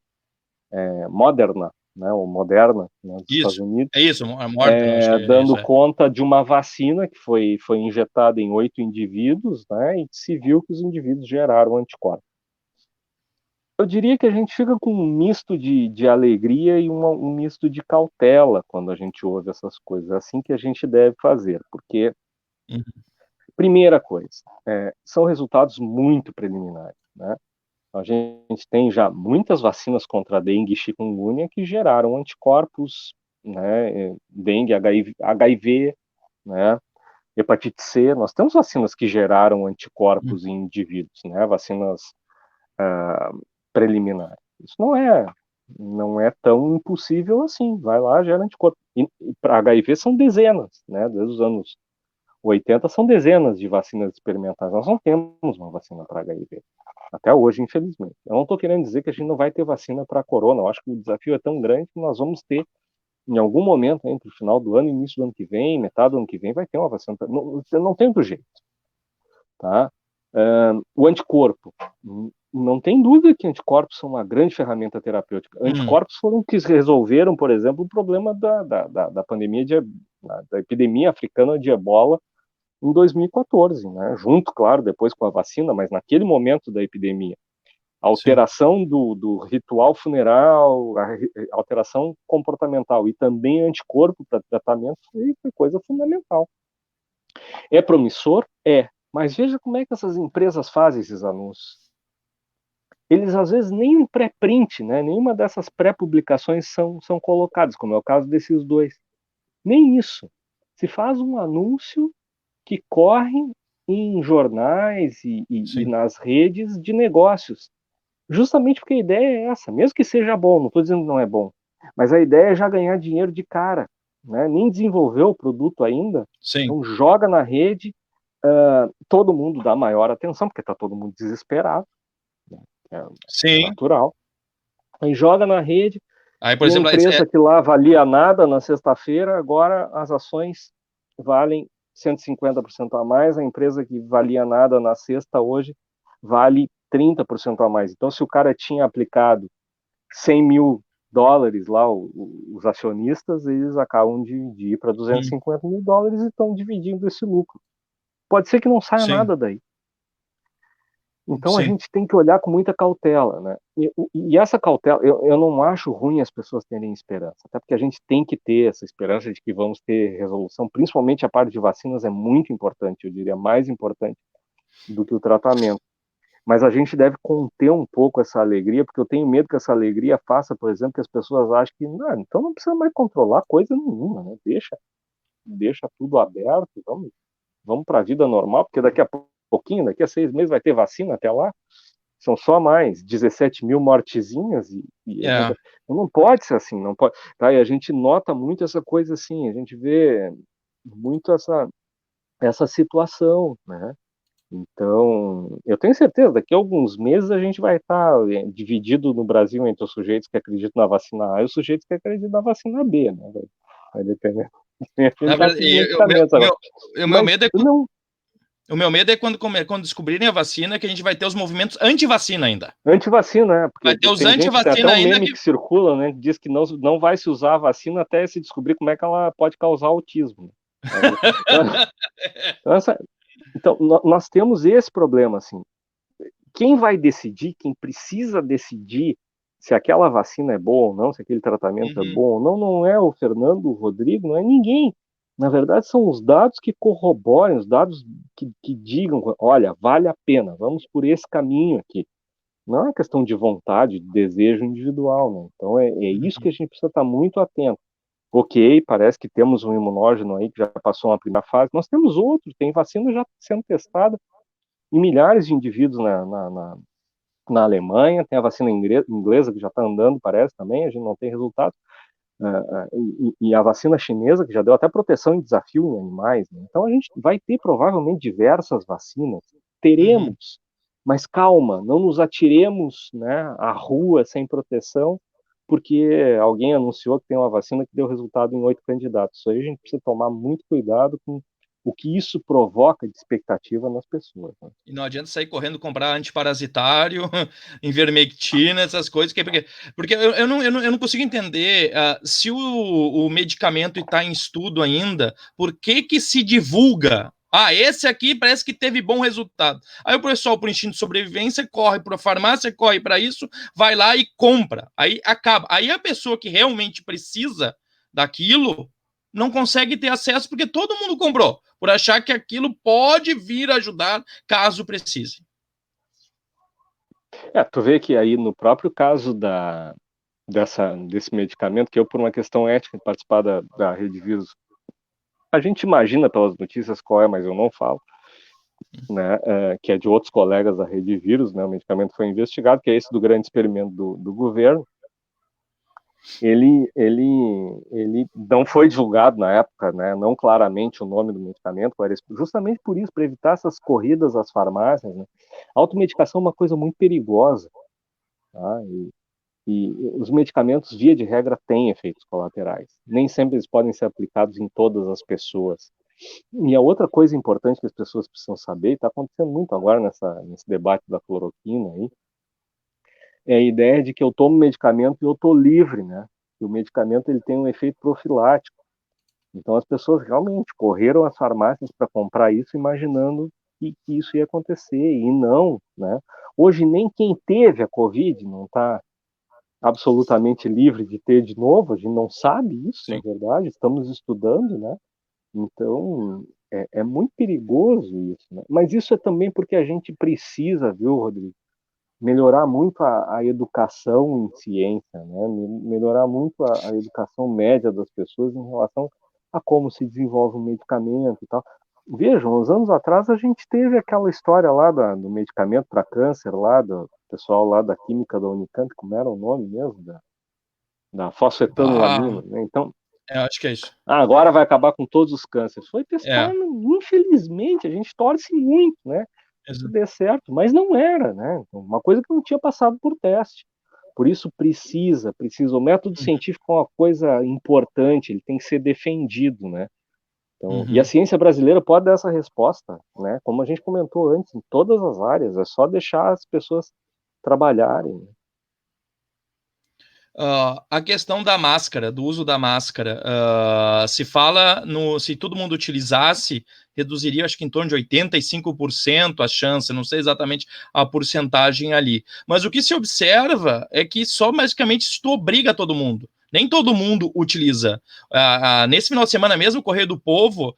Moderna, né, ou Moderna, né, dos Estados Unidos. É isso, a Moderna, acho que é dando isso, conta de uma vacina que foi injetada em 8 indivíduos, né, e se viu que os indivíduos geraram anticorpos. Eu diria que a gente fica com um misto de alegria e um misto de cautela quando a gente ouve essas coisas. É assim que a gente deve fazer, porque, primeira coisa, são resultados muito preliminares, né? A gente tem já muitas vacinas contra a dengue e chikungunya que geraram anticorpos, né? Dengue, HIV, né? Hepatite C. Nós temos vacinas que geraram anticorpos em indivíduos, né? Vacinas preliminares. Isso não é tão impossível assim. Vai lá, gera anticorpo. E para HIV são dezenas, né? Desde os anos 80 são dezenas de vacinas experimentais. Nós não temos uma vacina para HIV. Até hoje, infelizmente. Eu não estou querendo dizer que a gente não vai ter vacina para corona. Eu acho que o desafio é tão grande que nós vamos ter, em algum momento, entre o final do ano e início do ano que vem, metade do ano que vem, vai ter uma vacina. Não tem outro jeito. Tá? O anticorpo. Não tem dúvida que anticorpos são uma grande ferramenta terapêutica. Anticorpos foram que resolveram, por exemplo, o problema da pandemia, da epidemia africana de ebola em 2014, né? Junto, claro, depois com a vacina, mas naquele momento da epidemia. A alteração do ritual funeral, a alteração comportamental e também anticorpo para tratamento foi coisa fundamental. É promissor? É. Mas veja como é que essas empresas fazem esses anúncios. Eles, às vezes, nem em pré-print, né? Nenhuma dessas pré-publicações são colocadas, como é o caso desses dois. Nem isso. Se faz um anúncio que corre em jornais e nas redes de negócios. Justamente porque a ideia é essa. Mesmo que seja bom, não estou dizendo que não é bom, mas a ideia é já ganhar dinheiro de cara. Né? Nem desenvolveu o produto ainda. Então joga na rede, todo mundo dá maior atenção, porque está todo mundo desesperado. Né? É natural. Aí joga na rede. Aí, por exemplo, a empresa que lá valia nada na sexta-feira, agora as ações valem 150% a mais, a empresa que valia nada na sexta hoje vale 30% a mais. Então, se o cara tinha aplicado 100 mil dólares lá, os acionistas, eles acabam de ir para 250 mil dólares e estão dividindo esse lucro. Pode ser que não saia nada daí. Então a gente tem que olhar com muita cautela, né? E essa cautela, eu não acho ruim as pessoas terem esperança, até porque a gente tem que ter essa esperança de que vamos ter resolução, principalmente a parte de vacinas é muito importante, eu diria mais importante do que o tratamento. Mas a gente deve conter um pouco essa alegria, porque eu tenho medo que essa alegria faça, por exemplo, que as pessoas achem que, não, então não precisa mais controlar coisa nenhuma, né? Deixa tudo aberto, vamos para a vida normal, porque daqui a pouquinho, daqui a 6 meses vai ter vacina até lá, são só mais 17 mil mortezinhas não pode ser assim, não pode, tá? E a gente nota muito essa coisa assim, a gente vê muito essa situação, né? Então, eu tenho certeza, daqui a alguns meses a gente vai estar dividido no Brasil entre os sujeitos que acreditam na vacina A e os sujeitos que acreditam na vacina B, né? Vai depender. O meu medo é quando descobrirem a vacina, que a gente vai ter os movimentos anti-vacina ainda. Anti-vacina, né? Porque vai ter os tem anti-vacina até um meme que circula, né? Que diz que não vai se usar a vacina até se descobrir como é que ela pode causar autismo. Então, nós temos esse problema, assim. Quem vai decidir, quem precisa decidir se aquela vacina é boa ou não, se aquele tratamento é bom ou não é o Fernando, o Rodrigo, não é ninguém. Na verdade, são os dados que corroborem, os dados que digam, olha, vale a pena, vamos por esse caminho aqui. Não é uma questão de vontade, de desejo individual, né? Então, é isso que a gente precisa estar muito atento. ok, parece que temos um imunógeno aí que já passou uma primeira fase, nós temos outro, tem vacina já sendo testada em milhares de indivíduos na Alemanha, tem a vacina inglesa que já está andando, parece também, a gente não tem resultado, e a vacina chinesa que já deu até proteção em desafio em animais, né? Então a gente vai ter provavelmente diversas vacinas, teremos, mas calma, não nos atiremos, né, à rua sem proteção, porque alguém anunciou que tem uma vacina que deu resultado em 8 candidatos. Isso aí a gente precisa tomar muito cuidado com o que isso provoca de expectativa nas pessoas, né? E não adianta sair correndo comprar antiparasitário, ivermectina, essas coisas, porque eu não consigo entender se o medicamento está em estudo ainda, por que se divulga? Ah, esse aqui parece que teve bom resultado. Aí o pessoal, por instinto de sobrevivência, corre para a farmácia, corre para isso, vai lá e compra. Aí acaba. Aí a pessoa que realmente precisa daquilo não consegue ter acesso porque todo mundo comprou, por achar que aquilo pode vir ajudar caso precise. Tu vê que aí no próprio caso desse medicamento, que eu, por uma questão ética, participar da Rede Vírus, a gente imagina pelas notícias qual é, mas eu não falo, né, que é de outros colegas da Rede Vírus, né, o medicamento foi investigado, que é esse do grande experimento do governo. Ele não foi divulgado na época, né, não claramente o nome do medicamento, justamente por isso, para evitar essas corridas às farmácias, né. A automedicação é uma coisa muito perigosa, tá? E os medicamentos, via de regra, têm efeitos colaterais. Nem sempre eles podem ser aplicados em todas as pessoas. E a outra coisa importante que as pessoas precisam saber, e está acontecendo muito agora nesse debate da cloroquina aí, é a ideia de que eu tomo medicamento e eu estou livre, né? E o medicamento ele tem um efeito profilático. Então as pessoas realmente correram às farmácias para comprar isso, imaginando que isso ia acontecer, e não, né? Hoje nem quem teve a Covid não está absolutamente livre de ter de novo, a gente não sabe isso, Sim. na verdade, estamos estudando, né? Então, é muito perigoso isso, né? Mas isso é também porque a gente precisa, viu, Rodrigo, melhorar muito a educação em ciência, né? Melhorar muito a educação média das pessoas em relação a como se desenvolve um medicamento e tal. Vejam, uns anos atrás a gente teve aquela história lá do medicamento para câncer, lá do pessoal lá da química da Unicamp, como era o nome mesmo? Da fosfetanolamina, né? Então, Acho que é isso. agora vai acabar com todos os cânceres. Foi É, testado, infelizmente, a gente torce muito, né? Que dê certo, mas não era, né? Uma coisa que não tinha passado por teste. Por isso precisa. O método científico é uma coisa importante, ele tem que ser defendido, né? Então, e a ciência brasileira pode dar essa resposta, né? Como a gente comentou antes, em todas as áreas, é só deixar as pessoas trabalharem, né? A questão da máscara, do uso da máscara, se fala se todo mundo utilizasse, reduziria acho que em torno de 85% a chance, não sei exatamente a porcentagem ali. Mas o que se observa é que só basicamente isso obriga todo mundo. Nem todo mundo utiliza. Nesse final de semana mesmo, o Correio do Povo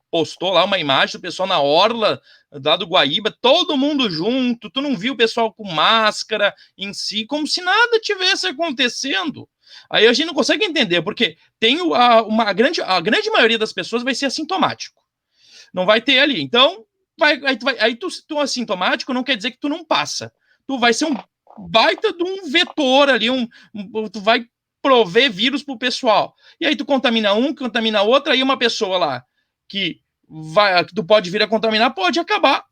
postou lá uma imagem do pessoal na orla lá do Guaíba, todo mundo junto, tu não viu o pessoal com máscara em si, como se nada tivesse acontecendo. Aí a gente não consegue entender, porque tem a grande maioria das pessoas vai ser assintomático. Não vai ter ali. Então, aí tu assintomático não quer dizer que tu não passa. Tu vai ser um baita de um vetor ali, tu vai prover vírus pro pessoal. E aí tu contamina um, contamina outro, aí uma pessoa lá que tu pode vir a contaminar, pode acabar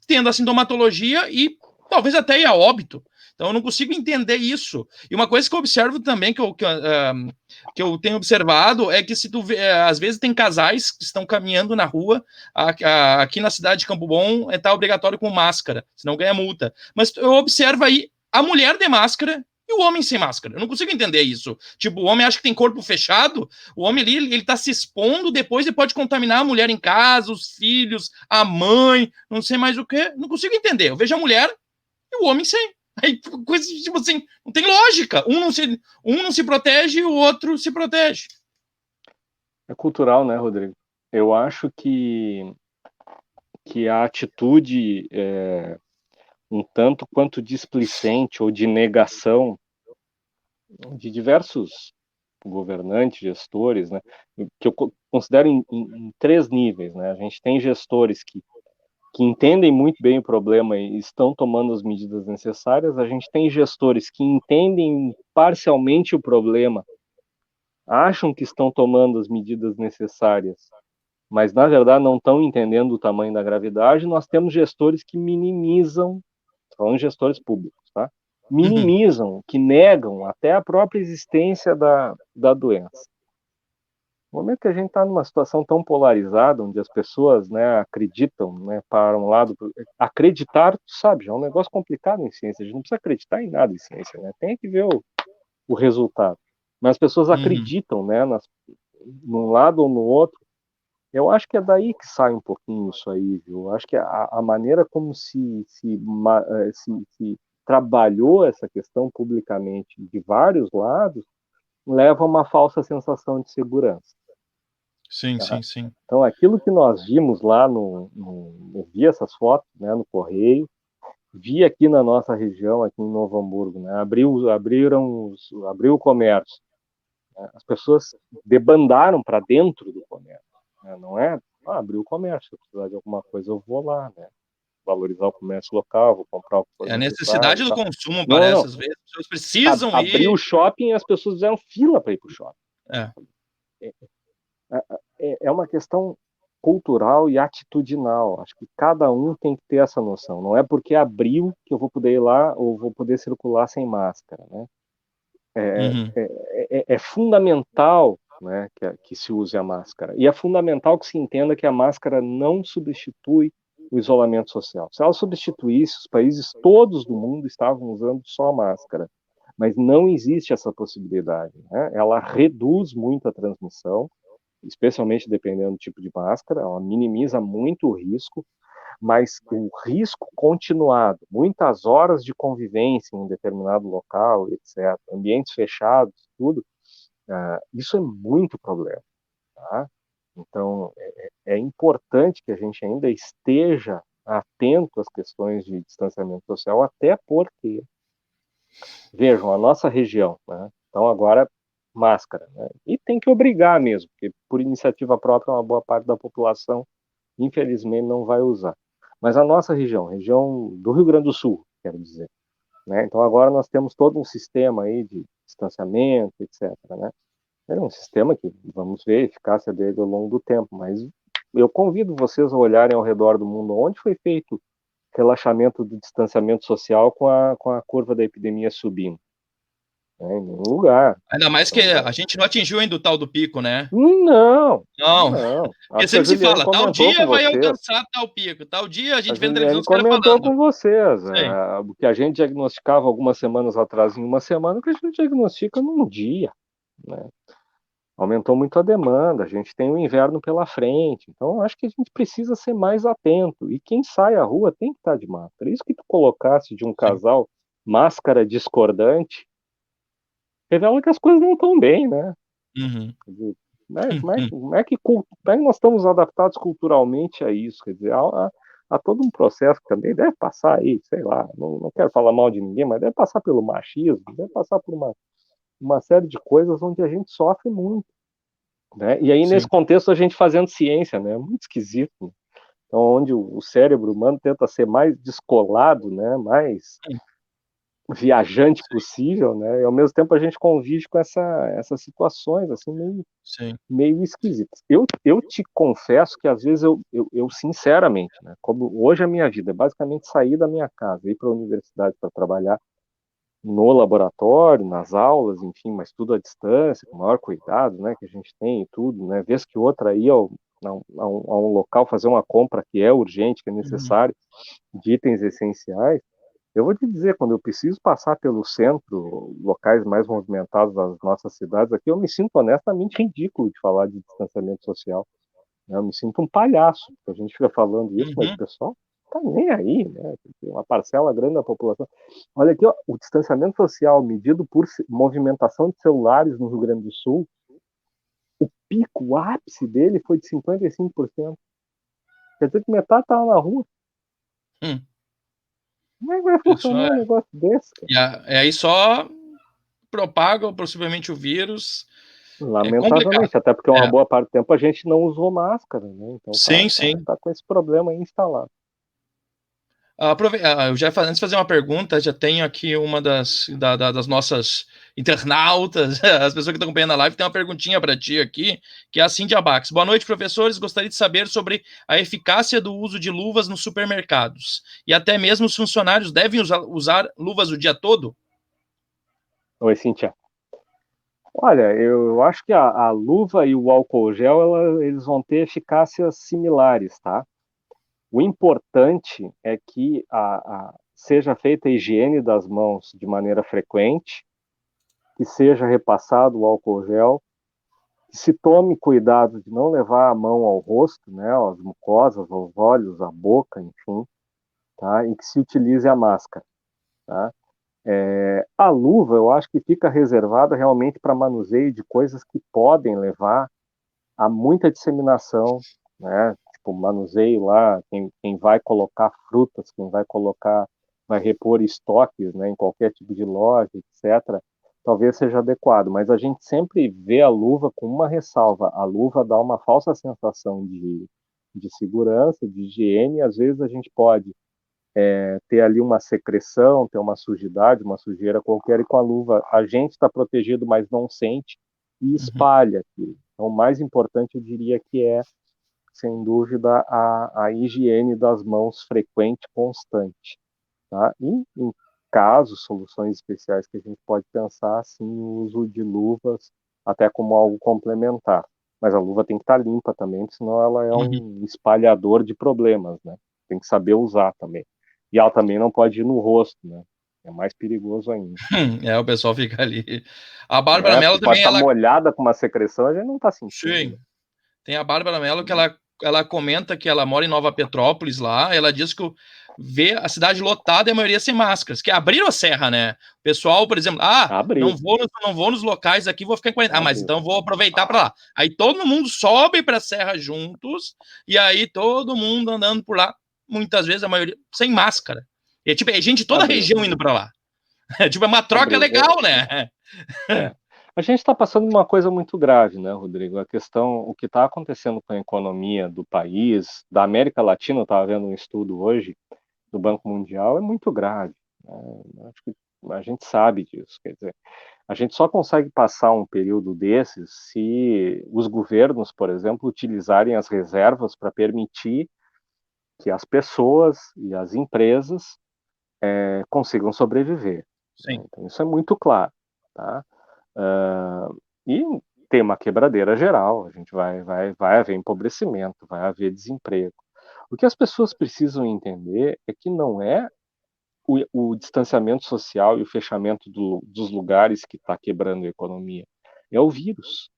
tendo a sintomatologia e talvez até ir a óbito. Então eu não consigo entender isso. E uma coisa que eu observo também, que eu tenho observado, é que se tu vê, às vezes tem casais que estão caminhando na rua, aqui na cidade de Campo Bom tá obrigatório com máscara, senão ganha multa. Mas eu observo aí a mulher de máscara e o homem sem máscara. Eu não consigo entender isso. Tipo, o homem acha que tem corpo fechado, o homem ali, ele tá se expondo, depois ele pode contaminar a mulher em casa, os filhos, a mãe, não sei mais o que. Não consigo entender. Eu vejo a mulher e o homem sem. Aí, coisa tipo assim, não tem lógica. Um não se protege e o outro se protege. É cultural, né, Rodrigo? Eu acho que a atitude um tanto quanto displicente ou de negação de diversos governantes, gestores, né, que eu considero em 3 níveis, né? A gente tem gestores que entendem muito bem o problema e estão tomando as medidas necessárias, a gente tem gestores que entendem parcialmente o problema, acham que estão tomando as medidas necessárias, mas na verdade não estão entendendo o tamanho da gravidade. Nós temos gestores que minimizam, falando gestores públicos, tá? Minimizam, que negam até a própria existência da doença. No momento que a gente está numa situação tão polarizada, onde as pessoas, né, acreditam, né, para um lado, acreditar, sabe, é um negócio complicado em ciência, a gente não precisa acreditar em nada em ciência, né, tem que ver o resultado. Mas as pessoas acreditam, né, num lado ou no outro. Eu acho que é daí que sai um pouquinho isso aí, viu? Eu acho que a maneira como se trabalhou essa questão publicamente de vários lados leva a uma falsa sensação de segurança. Sim, Tá? sim. Então, aquilo que nós vimos lá eu vi essas fotos, né, no Correio, vi aqui na nossa região, aqui em Novo Hamburgo, né, abriu o comércio, né, as pessoas debandaram para dentro do comércio, né, não é, abriu o comércio, se eu precisar de alguma coisa eu vou lá, né, valorizar o comércio local, vou comprar o que for É a necessário. necessidade do consumo, Não, parece, às vezes, as pessoas precisam abriu ir. o shopping e as pessoas fizeram fila para ir para o shopping. É. É uma questão cultural e atitudinal. Acho que cada um tem que ter essa noção. Não é porque abriu que eu vou poder ir lá ou vou poder circular sem máscara, né? É fundamental, né, que se use a máscara. E é fundamental que se entenda que a máscara não substitui o isolamento social. Se ela substituísse, os países todos do mundo estavam usando só máscara. Mas não existe essa possibilidade, né? Ela reduz muito a transmissão, especialmente dependendo do tipo de máscara, ela minimiza muito o risco, mas o risco continuado, muitas horas de convivência em um determinado local, etc., ambientes fechados, tudo, isso é muito problema, tá? Então, é importante que a gente ainda esteja atento às questões de distanciamento social, até porque, vejam, a nossa região, né? Então agora máscara, né? E tem que obrigar mesmo, porque por iniciativa própria uma boa parte da população, infelizmente, não vai usar. Mas a nossa região do Rio Grande do Sul, quero dizer, né? Então agora nós temos todo um sistema aí de distanciamento, etc., né? É um sistema que vamos ver a eficácia dele ao longo do tempo, mas eu convido vocês a olharem ao redor do mundo onde foi feito relaxamento do distanciamento social com a curva da epidemia subindo. Em nenhum lugar. Ainda mais que a gente não atingiu ainda o tal do pico, né? Não. Porque sempre se fala, tal dia vai alcançar tal pico, tal dia a gente vê na televisão os caras falando. comentou com vocês, o que a gente diagnosticava algumas semanas atrás em uma semana, o que a gente diagnostica num dia, né? Aumentou muito a demanda, a gente tem o inverno pela frente, então acho que a gente precisa ser mais atento, e quem sai à rua tem que estar de máscara. Isso que tu colocasse de um casal máscara discordante, revela que as coisas não estão bem, né? Como é que nós estamos adaptados culturalmente a isso? Quer dizer, há todo um processo que também deve passar aí, sei lá, não quero falar mal de ninguém, mas deve passar pelo machismo, deve passar por uma série de coisas onde a gente sofre muito, né? E aí, nesse contexto, a gente fazendo ciência, né? É muito esquisito, né? Então, onde o cérebro humano tenta ser mais descolado, né? Mais viajante possível, né? E ao mesmo tempo a gente convive com essas situações assim meio esquisitas. Eu te confesso que às vezes eu sinceramente, né? Como hoje a minha vida é basicamente sair da minha casa, ir para a universidade para trabalhar no laboratório, nas aulas, enfim, mas tudo à distância, com o maior cuidado, né? Que a gente tem e tudo, né? Vez que outra aí a um local fazer uma compra que é urgente, que é necessário, de itens essenciais. Eu vou te dizer, quando eu preciso passar pelo centro, locais mais movimentados das nossas cidades aqui, eu me sinto honestamente ridículo de falar de distanciamento social. Eu me sinto um palhaço, porque a gente fica falando isso, mas o pessoal tá nem aí, né? Uma parcela grande da população. Olha aqui, ó, o distanciamento social medido por movimentação de celulares no Rio Grande do Sul, o pico, o ápice dele foi de 55%. Quer dizer que metade estava na rua. Como é que vai funcionar um negócio desse? E aí só propaga possivelmente o vírus É complicado. Lamentavelmente, até porque uma É, boa parte do tempo a gente não usou máscara, né? Então sim, sim. tá com esse problema aí instalado. Eu já antes de fazer uma pergunta, já tenho aqui uma das nossas internautas, as pessoas que estão acompanhando a live, tem uma perguntinha para ti aqui, que é a Cindy Abax. Boa noite, professores. Gostaria de saber sobre a eficácia do uso de luvas nos supermercados. E até mesmo os funcionários devem usar luvas o dia todo? Oi, Cíntia. Olha, eu acho que a luva e o álcool gel, eles vão ter eficácias similares, tá? O importante é que seja feita a higiene das mãos de maneira frequente, que seja repassado o álcool gel, que se tome cuidado de não levar a mão ao rosto, né, às mucosas, aos olhos, à boca, enfim, tá? E que se utilize a máscara, tá? A luva, eu acho que fica reservada realmente para manuseio de coisas que podem levar a muita disseminação, né? Tipo, manuseio lá, quem vai colocar frutas, vai repor estoques, né, em qualquer tipo de loja, etc., talvez seja adequado, mas a gente sempre vê a luva com uma ressalva. A luva dá uma falsa sensação de segurança, de higiene, e às vezes a gente pode ter ali uma secreção, ter uma sujidade, uma sujeira qualquer, e com a luva a gente está protegido, mas não sente e Uhum. espalha aquilo. Então, o mais importante, eu diria que sem dúvida, a higiene das mãos frequente, constante. Tá? E, em casos, soluções especiais que a gente pode pensar, sim, o uso de luvas, até como algo complementar. Mas a luva tem que estar limpa também, senão ela é Uhum. um espalhador de problemas, né? Tem que saber usar também. E ela também não pode ir no rosto, né? É mais perigoso ainda. O pessoal fica ali. A Bárbara Porque Mello pode também, estar ela. molhada com uma secreção, a gente não está sentindo, né? Sim. Tem a Bárbara Mello que ela comenta que ela mora em Nova Petrópolis lá. Ela diz que vê a cidade lotada e a maioria sem máscaras, que abriram a serra, né? O pessoal, por exemplo, Abriu, não vou nos locais aqui, vou ficar em quarentena. Mas abriu. então vou aproveitar para lá. Aí todo mundo sobe para a serra juntos e aí todo mundo andando por lá, muitas vezes a maioria sem máscara. E tipo, é gente de toda a Abriu, região indo para lá. Tipo, é uma troca abriu. legal, né? A gente está passando uma coisa muito grave, né, Rodrigo? O que está acontecendo com a economia do país, da América Latina, eu estava vendo um estudo hoje do Banco Mundial, é muito grave, né? Acho que a gente sabe disso. Quer dizer, a gente só consegue passar um período desses se os governos, por exemplo, utilizarem as reservas para permitir que as pessoas e as empresas consigam sobreviver, né? Sim. Então, isso é muito claro, tá? E tem uma quebradeira geral, a gente vai haver empobrecimento, vai haver desemprego. O que as pessoas precisam entender é que não é o distanciamento social e o fechamento dos lugares que está quebrando a economia, é o vírus.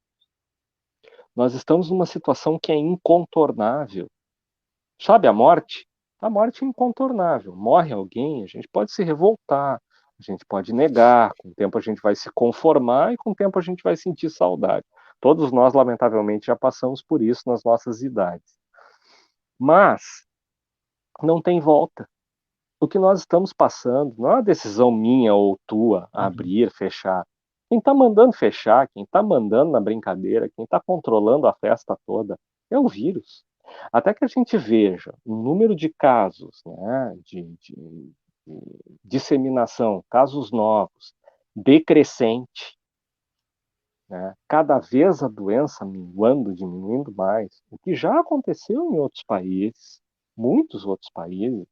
Nós estamos numa situação que é incontornável. Sabe a morte? A morte é incontornável. Morre alguém, a gente pode se revoltar, a gente pode negar, com o tempo a gente vai se conformar e com o tempo a gente vai sentir saudade. Todos nós, lamentavelmente, já passamos por isso nas nossas idades. Mas não tem volta. O que nós estamos passando não é uma decisão minha ou tua, Uhum. abrir, fechar. Quem está mandando fechar, quem está mandando na brincadeira, quem está controlando a festa toda é o vírus. Até que a gente veja o número de casos, né, de disseminação, casos novos, decrescente, né, cada vez a doença minguando, diminuindo mais, o que já aconteceu em outros países, muitos outros países,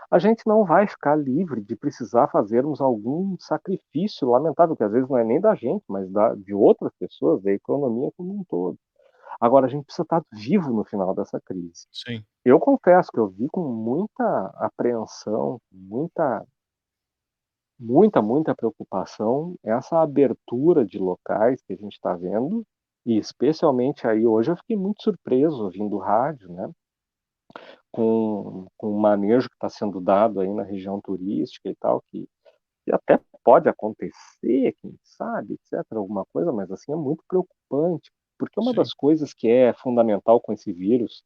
a gente não vai ficar livre de precisar fazermos algum sacrifício lamentável, que às vezes não é nem da gente, mas de outras pessoas, da economia como um todo. Agora, a gente precisa estar vivo no final dessa crise. Sim. Eu confesso que eu vi com muita apreensão, muita preocupação essa abertura de locais que a gente está vendo, e especialmente aí hoje eu fiquei muito surpreso ouvindo o rádio, né? Com o manejo que está sendo dado aí na região turística e tal, que até pode acontecer, quem sabe, etc., alguma coisa, mas assim é muito preocupante, porque uma Sim. das coisas que é fundamental com esse vírus,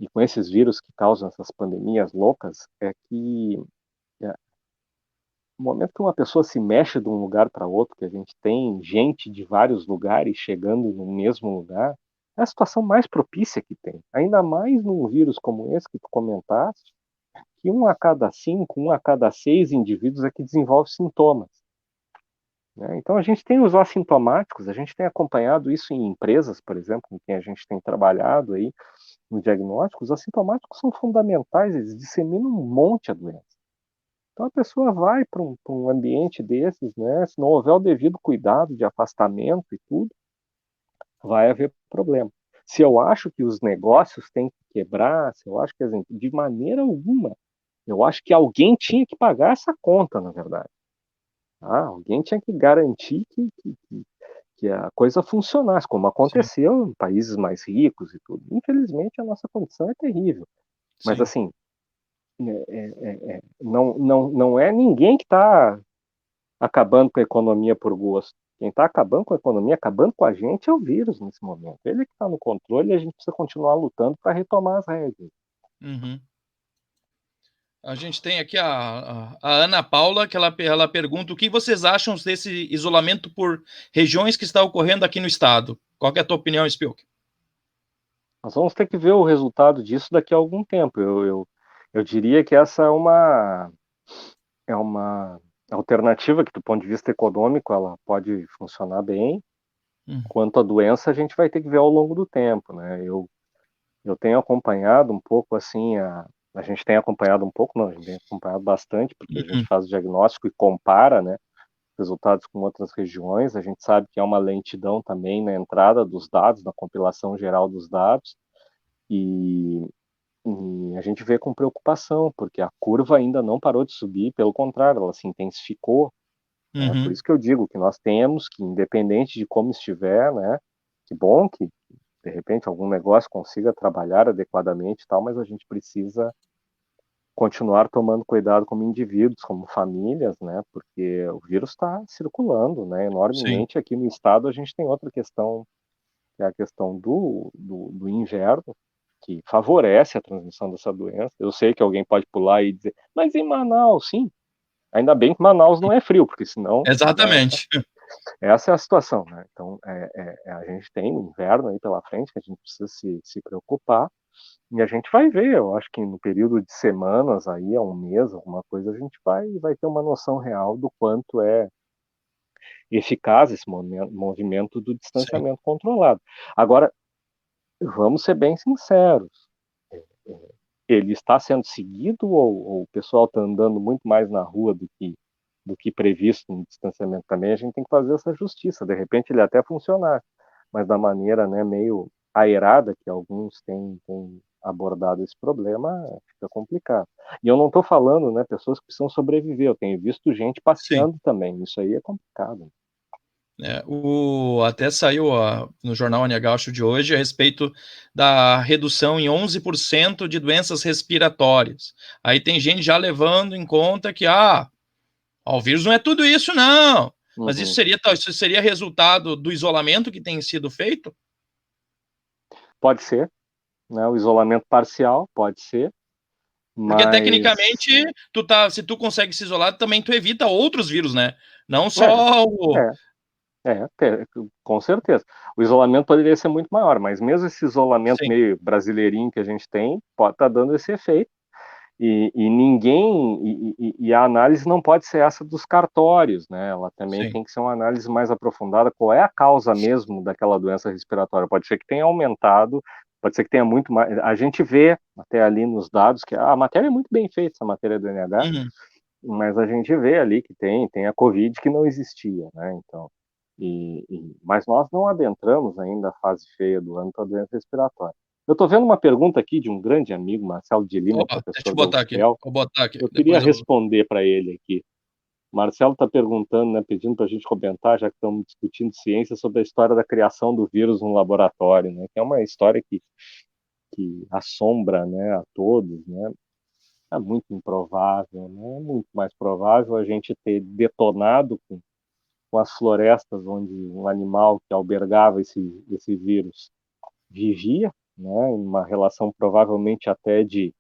e com esses vírus que causam essas pandemias loucas, é que é, no momento que uma pessoa se mexe de um lugar para outro, que a gente tem gente de vários lugares chegando no mesmo lugar, é a situação mais propícia que tem. Ainda mais num vírus como esse que tu comentaste, que 1 a cada 5, 1 a cada 6 indivíduos é que desenvolve sintomas, né? Então a gente tem os assintomáticos, a gente tem acompanhado isso em empresas, por exemplo, com quem a gente tem trabalhado aí no diagnóstico. Os assintomáticos são fundamentais, eles disseminam um monte a doença. Então a pessoa vai para um ambiente desses, né? Se não houver o devido cuidado de afastamento e tudo, vai haver problema. Se eu acho que os negócios têm que quebrar, se eu acho que de maneira alguma, eu acho que alguém tinha que pagar essa conta, na verdade. Alguém tinha que garantir que a coisa funcionasse, como Sim, aconteceu em países mais ricos e tudo. Infelizmente, a nossa condição é terrível. Mas, sim. assim, não é ninguém que está acabando com a economia por gosto. Quem está acabando com a economia, acabando com a gente, é o vírus nesse momento. Ele que está no controle e a gente precisa continuar lutando para retomar as rédeas. Uhum. A gente tem aqui a Ana Paula, que ela pergunta o que vocês acham desse isolamento por regiões que está ocorrendo aqui no estado. Qual que é a tua opinião, Spilk? Nós vamos ter que ver o resultado disso daqui a algum tempo. Eu diria que essa é uma alternativa que, do ponto de vista econômico, ela pode funcionar bem. Quanto à doença, a gente vai ter que ver ao longo do tempo, né? Eu tenho acompanhado um pouco, assim, a gente tem acompanhado um pouco, não, a gente tem acompanhado bastante, porque a gente Uhum. faz o diagnóstico e compara, né, resultados com outras regiões. A gente sabe que há uma lentidão também na entrada dos dados, na compilação geral dos dados, e, e a gente vê com preocupação, porque a curva ainda não parou de subir, pelo contrário, ela se intensificou, né? Por Uhum. isso que eu digo que nós temos que, independente de como estiver, né, que bom que de repente algum negócio consiga trabalhar adequadamente e tal, mas a gente precisa continuar tomando cuidado como indivíduos, como famílias, né? Porque o vírus está circulando, né? Sim. Enormemente aqui no estado. A gente tem outra questão, que é a questão do inverno, que favorece a transmissão dessa doença. Eu sei que alguém pode pular e dizer, mas em Manaus, sim. Ainda bem que Manaus não é frio, porque senão, né, Exatamente. essa é a situação, né? Então, a gente tem o inverno aí pela frente, que a gente precisa se preocupar, e a gente vai ver, eu acho que no período de semanas aí, a um mês, alguma coisa, a gente vai ter uma noção real do quanto é eficaz esse movimento do Sim. distanciamento controlado. Agora, vamos ser bem sinceros, ele está sendo seguido ou o pessoal está andando muito mais na rua do que previsto no distanciamento também? A gente tem que fazer essa justiça. De repente ele até funcionar, mas da maneira, né, meio aerada que alguns têm abordado esse problema, fica complicado. E eu não estou falando, né, pessoas que precisam sobreviver. Eu tenho visto gente Sim. passeando também. Isso aí é complicado. Até saiu no jornal Gaúcho de hoje a respeito da redução em 11% de doenças respiratórias. Aí tem gente já levando em conta que o vírus não é tudo isso, não. Mas Uhum. isso seria resultado do isolamento que tem sido feito? Pode ser, né, o isolamento parcial, pode ser, Porque mas tecnicamente, se tu consegue se isolar, também tu evita outros vírus, né? Não é, só o. é. Com certeza. O isolamento poderia ser muito maior, mas mesmo esse isolamento Sim, meio brasileirinho que a gente tem, pode estar dando esse efeito. E ninguém. E a análise não pode ser essa dos cartórios, né? Ela também sim. tem que ser uma análise mais aprofundada. Qual é a causa mesmo daquela doença respiratória? Pode ser que tenha aumentado, pode ser que tenha muito mais. A gente vê até ali nos dados que a matéria é muito bem feita, essa matéria do NH, Uhum. mas a gente vê ali que tem a Covid que não existia, né? Então, mas nós não adentramos ainda a fase feia do ano para a doença respiratória. Eu estou vendo uma pergunta aqui de um grande amigo, Marcelo de Lima, Opa, deixa eu professor da botar aqui. UFPEL. Vou botar aqui. Eu queria Depois eu. responder para ele aqui. Marcelo está perguntando, né, pedindo para a gente comentar, já que estamos discutindo ciência, sobre a história da criação do vírus no laboratório, né, que é uma história que assombra, né, a todos, né. É muito improvável, né, é muito mais provável a gente ter detonado com as florestas onde um animal que albergava esse vírus vivia, né, em uma relação provavelmente até de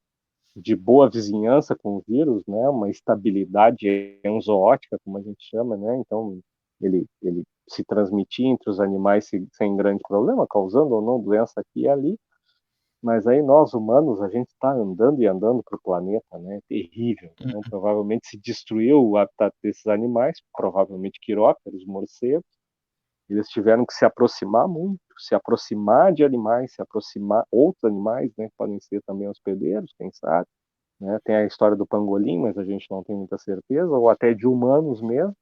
de boa vizinhança com o vírus, né, uma estabilidade enzooótica, como a gente chama, né, então ele se transmitia entre os animais sem grande problema, causando ou não doença aqui e ali, mas aí nós humanos, a gente está andando e andando para o planeta, né, terrível, né, provavelmente se destruiu o habitat desses animais, provavelmente quirópteros, morcegos, eles tiveram que se aproximar muito, se aproximar de animais, se aproximar outros animais, né, que podem ser também hospedeiros, quem sabe, né? Tem a história do pangolim, mas a gente não tem muita certeza, ou até de humanos mesmo,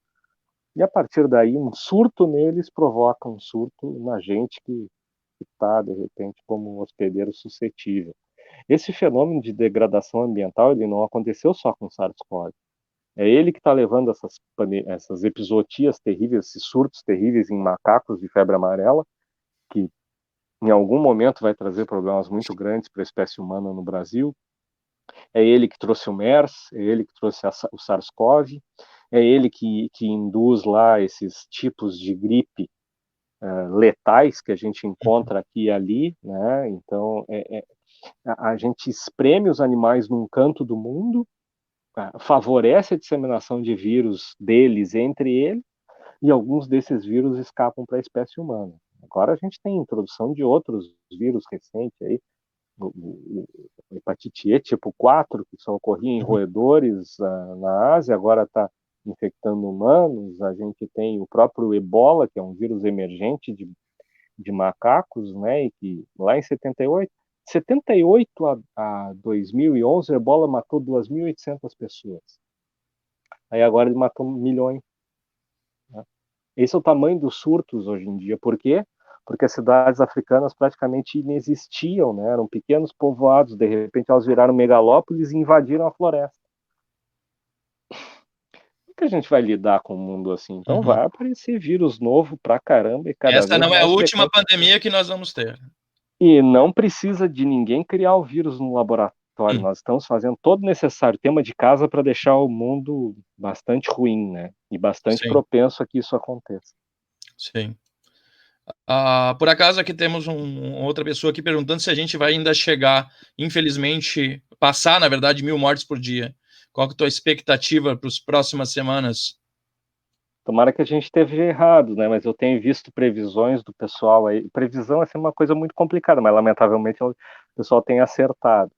e a partir daí um surto neles provoca um surto na gente que está, de repente, como um hospedeiro suscetível. Esse fenômeno de degradação ambiental ele não aconteceu só com SARS-CoV. É ele que está levando essas epizootias terríveis, esses surtos terríveis em macacos de febre amarela, que em algum momento vai trazer problemas muito grandes para a espécie humana no Brasil. É ele que trouxe o MERS, é ele que trouxe o SARS-CoV, é ele que induz lá esses tipos de gripe letais que a gente encontra aqui e ali, né? Então, a gente espreme os animais num canto do mundo, favorece a disseminação de vírus deles entre eles, e alguns desses vírus escapam para a espécie humana. Agora a gente tem a introdução de outros vírus recentes aí, o hepatite E tipo 4, que só ocorria em roedores na Ásia, agora está infectando humanos. A gente tem o próprio Ebola, que é um vírus emergente de macacos, né, e que lá em 78 a 2011, o Ebola matou 2.800 pessoas. Aí agora ele matou milhões. Né? Esse é o tamanho dos surtos hoje em dia. Por quê? Porque as cidades africanas praticamente inexistiam, né? Eram pequenos povoados, de repente elas viraram megalópolis e invadiram a floresta. Como que a gente vai lidar com um mundo assim? Então vai aparecer vírus novo pra caramba e cada Essa vez não é a mais última frequente. pandemia que nós vamos ter. E não precisa de ninguém criar o vírus no laboratório. Nós estamos fazendo todo o necessário tema de casa para deixar o mundo bastante ruim, né? E bastante Sim, propenso a que isso aconteça. sim. Por acaso aqui temos outra pessoa aqui perguntando se a gente vai ainda chegar, infelizmente, passar, na verdade, 1.000 mortes por dia. Qual que é a tua expectativa para as próximas semanas? Tomara que a gente esteja errado, né? Mas eu tenho visto previsões do pessoal aí. Previsão é sempre uma coisa muito complicada, mas lamentavelmente o pessoal tem acertado.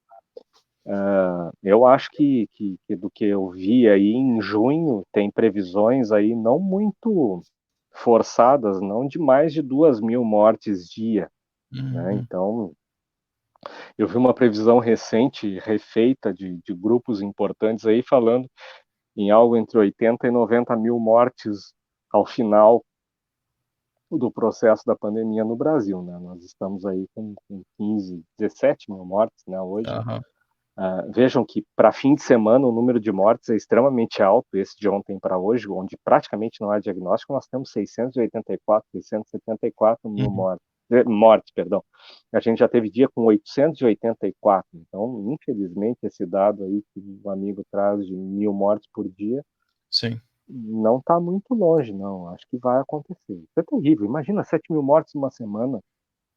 Eu acho que do que eu vi aí em junho, tem previsões aí não muito forçadas, não de mais de 2.000 mortes dia, né? Então, eu vi uma previsão recente, refeita de grupos importantes aí, falando em algo entre 80 e 90 mil mortes ao final do processo da pandemia no Brasil, né? Nós estamos aí com 15, 17 mil mortes, né, hoje. Aham. Vejam que para fim de semana o número de mortes é extremamente alto, esse de ontem para hoje, onde praticamente não há diagnóstico, nós temos 684, 674 mil mortes, perdão. A gente já teve dia com 884, então, infelizmente, esse dado aí que o amigo traz de 1.000 mortes por dia, Sim. não está muito longe, não. Acho que vai acontecer. Isso é terrível. Imagina 7 mil mortes numa semana.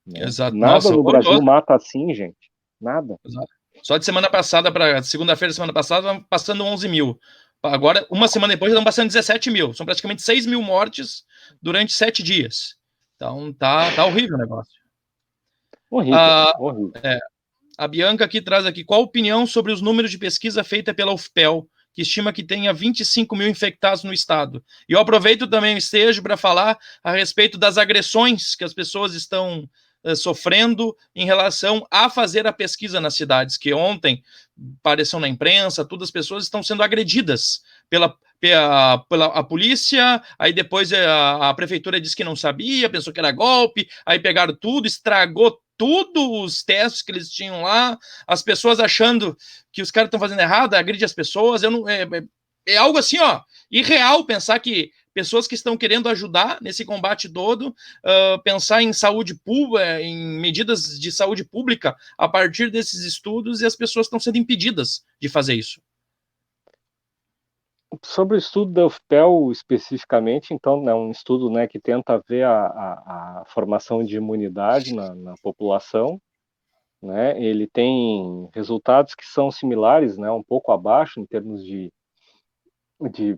Né? Exato. Nada Nossa, no Brasil horroroso. mata assim, gente. Nada. Exato. Só de semana passada para segunda-feira, semana passada, passando 11 mil. Agora, uma semana depois, estão passando 17 mil. São praticamente 6 mil mortes durante 7 dias. Então, tá horrível o negócio. Horrível, A, horrível. a Bianca aqui traz aqui, qual a opinião sobre os números de pesquisa feita pela UFPEL, que estima que tenha 25 mil infectados no estado? E eu aproveito também o estejo para falar a respeito das agressões que as pessoas estão sofrendo em relação a fazer a pesquisa nas cidades, que ontem apareceu na imprensa, todas as pessoas estão sendo agredidas pela a polícia, aí depois a prefeitura disse que não sabia, pensou que era golpe, aí pegaram tudo, estragou tudo os testes que eles tinham lá, as pessoas achando que os caras estão fazendo errado, agride as pessoas, é algo assim, ó, irreal pensar que pessoas que estão querendo ajudar nesse combate todo, pensar em saúde pública, em medidas de saúde pública a partir desses estudos, e as pessoas estão sendo impedidas de fazer isso. Sobre o estudo da UFPEL especificamente, então, é um estudo, né, que tenta ver a formação de imunidade na população. né? Ele tem resultados que são similares, né? Um pouco abaixo em termos de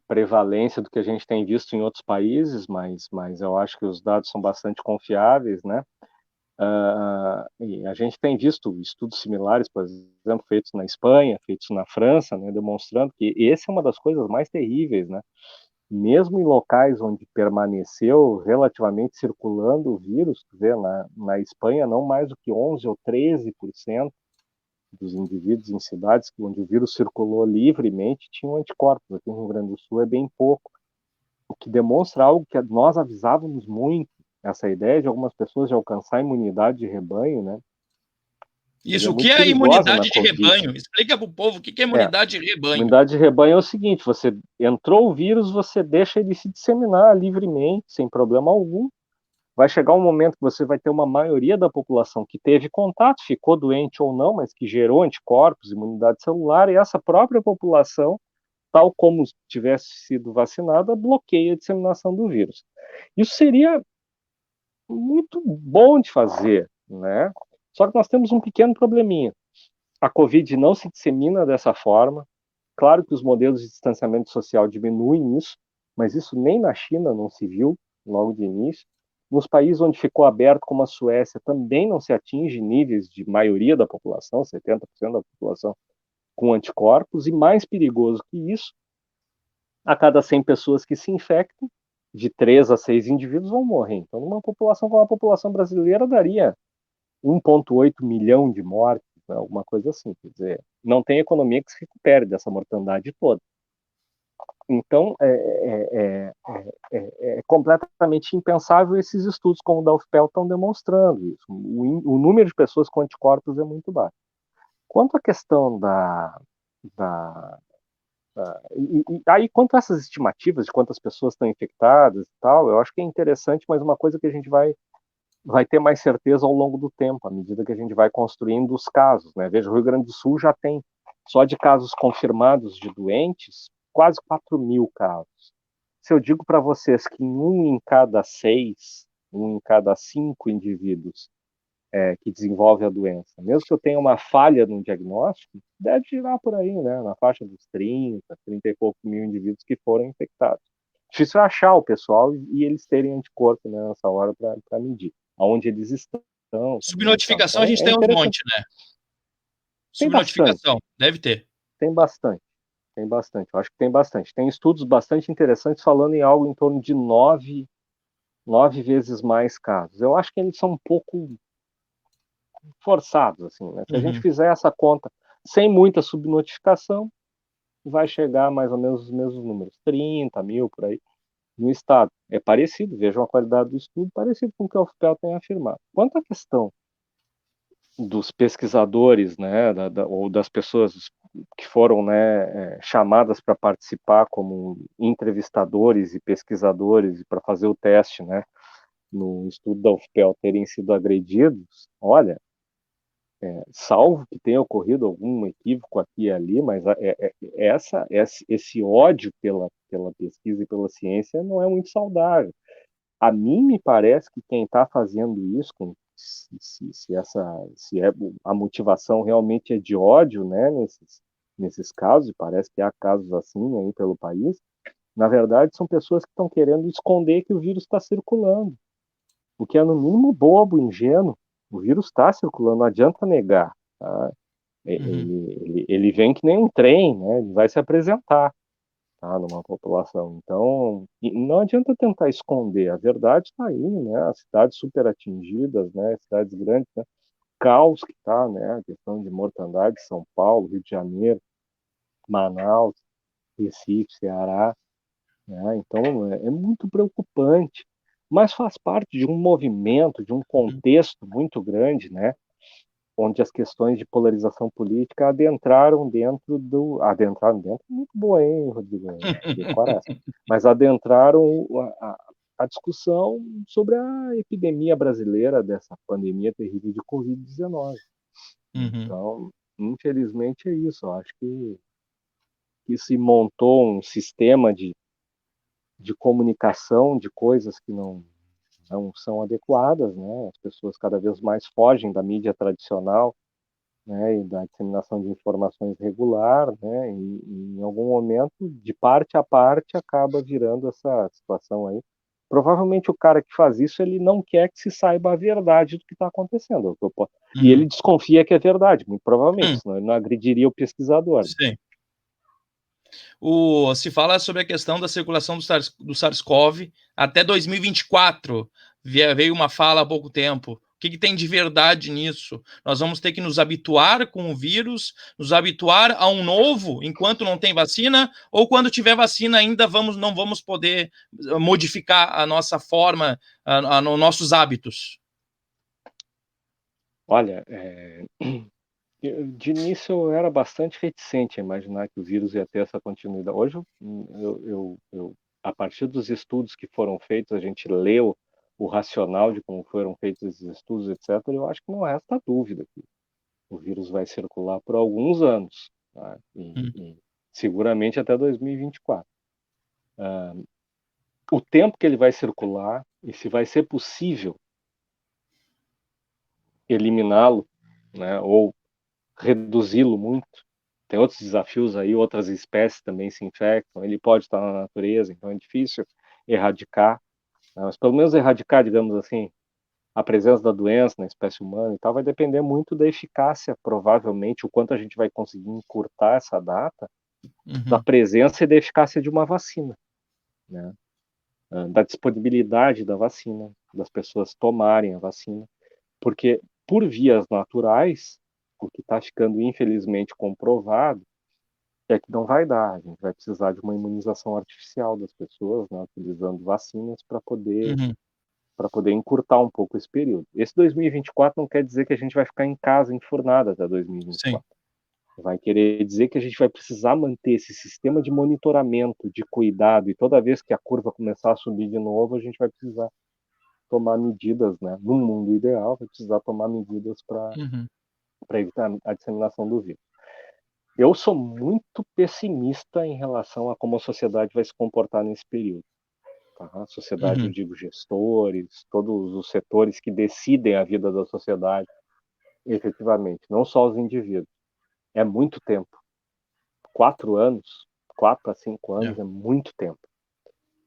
prevalência do que a gente tem visto em outros países, mas eu acho que os dados são bastante confiáveis, né? E a gente tem visto estudos similares, por exemplo, feitos na Espanha, feitos na França, né? Demonstrando que essa é uma das coisas mais terríveis, né? Mesmo em locais onde permaneceu relativamente circulando o vírus, tu vê, na Espanha não mais do que 11 ou 13% dos indivíduos em cidades onde o vírus circulou livremente tinham anticorpos. Aqui no Rio Grande do Sul é bem pouco, o que demonstra algo que nós avisávamos muito, essa ideia de algumas pessoas de alcançar a imunidade de rebanho, né? Seria Isso, o que muito é a perigosa na imunidade de Covid. rebanho? Explica para o povo o que é É, imunidade de rebanho. imunidade de rebanho é o seguinte: você entrou o vírus, você deixa ele se disseminar livremente, sem problema algum. Vai chegar um momento que você vai ter uma maioria da população que teve contato, ficou doente ou não, mas que gerou anticorpos, imunidade celular, e essa própria população, tal como tivesse sido vacinada, bloqueia a disseminação do vírus. Isso seria muito bom de fazer, né? Só que nós temos um pequeno probleminha. A Covid não se dissemina dessa forma. Claro que os modelos de distanciamento social diminuem isso, mas isso nem na China não se viu logo de início. Nos países onde ficou aberto, como a Suécia, também não se atinge níveis de maioria da população, 70% da população, com anticorpos. E mais perigoso que isso, a cada 100 pessoas que se infectam, de 3 a 6 indivíduos vão morrer. Então, numa população como a população brasileira, daria 1,8 milhão de mortes, né, alguma coisa assim. Quer dizer, não tem economia que se recupere dessa mortandade toda. Então, é completamente impensável esses estudos como o da UFPEL estão demonstrando isso. O número de pessoas com anticorpos é muito baixo. Quanto à questão da aí, quanto a essas estimativas de quantas pessoas estão infectadas e tal, eu acho que é interessante, mas uma coisa que a gente vai ter mais certeza ao longo do tempo, à medida que a gente vai construindo os casos, né? Veja, o Rio Grande do Sul já tem, só de casos confirmados de doentes, quase 4.000 casos. Se eu digo para vocês que um em cada 6, um em cada 5 indivíduos que desenvolve a doença, mesmo que eu tenha uma falha no diagnóstico, deve girar por aí, né? Na faixa dos 30 e poucos mil indivíduos que foram infectados. Difícil achar o pessoal e eles terem anticorpo, né, nessa hora para medir aonde eles estão. Subnotificação a Então, gente é tem uns interessante. monte, né? Tem bastante, Subnotificação, deve ter. tem bastante, tem bastante. Eu acho que tem bastante. Tem estudos bastante interessantes falando em algo em torno de 9 vezes mais casos. Eu acho que eles são um pouco forçados, assim, né? Se a gente fizer essa conta sem muita subnotificação, vai chegar mais ou menos os mesmos números, 30 mil por aí, no estado. É parecido, vejam a qualidade do estudo, parecido com o que a UFPEL tem afirmado. Quanto à questão dos pesquisadores, né, ou das pessoas que foram, né, chamadas para participar como entrevistadores e pesquisadores para fazer o teste, né, no estudo da UFPEL terem sido agredidos, olha, salvo que tenha ocorrido algum equívoco aqui e ali, mas esse ódio pela pesquisa e pela ciência não é muito saudável. A mim me parece que quem está fazendo isso, se a motivação realmente é de ódio, né, nesses casos, e parece que há casos assim aí pelo país, na verdade são pessoas que estão querendo esconder que o vírus está circulando, o que é no mínimo bobo, ingênuo. O vírus está circulando, não adianta negar. Tá? Ele vem que nem um trem, né? Ele vai se apresentar, tá, numa população. Então, não adianta tentar esconder. A verdade está aí, né? As cidades super atingidas, né? Cidades grandes, né? Caos que está, né? A questão de mortandade, São Paulo, Rio de Janeiro, Manaus, Recife, Ceará, né? Então, é muito preocupante. Mas faz parte de um movimento, de um contexto muito grande, né? Onde as questões de polarização política adentraram dentro, muito boa, hein, Rodrigo? Mas adentraram a discussão sobre a epidemia brasileira, dessa pandemia terrível de Covid-19. Então, infelizmente é isso. Eu acho que se montou um sistema de comunicação de coisas que não são adequadas, né? As pessoas cada vez mais fogem da mídia tradicional né, e da disseminação de informações regular, né, e em algum momento, de parte a parte, acaba virando essa situação aí. Provavelmente o cara que faz isso, ele não quer que se saiba a verdade do que está acontecendo. E ele desconfia que é verdade, muito provavelmente, senão ele não agrediria o pesquisador. Sim. Se fala sobre a questão da circulação do SARS-CoV até 2024. Veio uma fala há pouco tempo. O que tem de verdade nisso? Nós vamos ter que nos habituar com o vírus, nos habituar a um novo enquanto não tem vacina, ou quando tiver vacina ainda não vamos poder modificar a nossa forma, nossos hábitos? Olha, de início eu era bastante reticente a imaginar que o vírus ia ter essa continuidade. Hoje, a partir dos estudos que foram feitos, a gente leu o racional de como foram feitos esses estudos, etc., eu acho que não resta dúvida que o vírus vai circular por alguns anos, tá? E seguramente até 2024. O tempo que ele vai circular e se vai ser possível eliminá-lo, né, ou reduzi-lo muito. Tem outros desafios aí, outras espécies também se infectam, ele pode estar na natureza, então é difícil erradicar, né? Mas pelo menos erradicar, digamos assim, a presença da doença na espécie humana e tal, vai depender muito da eficácia, provavelmente, o quanto a gente vai conseguir encurtar essa data, da presença e da eficácia de uma vacina, né? Da disponibilidade da vacina, das pessoas tomarem a vacina, porque por vias naturais, o que está ficando infelizmente comprovado é que não vai dar. A gente vai precisar de uma imunização artificial das pessoas, né, utilizando vacinas para poder encurtar um pouco esse período. Esse 2024 não quer dizer que a gente vai ficar em casa enfurnada até 2024. Sim. Vai querer dizer que a gente vai precisar manter esse sistema de monitoramento, de cuidado, e toda vez que a curva começar a subir de novo, a gente vai precisar tomar medidas, né? No mundo ideal, vai precisar tomar medidas para evitar a disseminação do vírus. Eu sou muito pessimista em relação a como a sociedade vai se comportar nesse período. Tá? A sociedade, eu digo, gestores, todos os setores que decidem a vida da sociedade, efetivamente, não só os indivíduos. É muito tempo. 4 anos, 4 a 5 anos é muito tempo.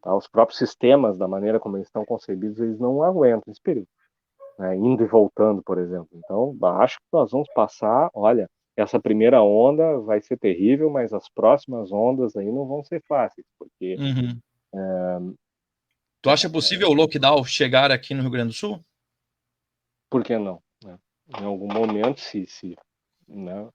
Tá? Os próprios sistemas, da maneira como eles estão concebidos, eles não aguentam esse período, né? Indo e voltando, por exemplo. Então, acho que nós vamos passar, olha, essa primeira onda vai ser terrível, mas as próximas ondas aí não vão ser fáceis, porque... Tu acha possível o lockdown chegar aqui no Rio Grande do Sul? Por que não? Né? Em algum momento, né?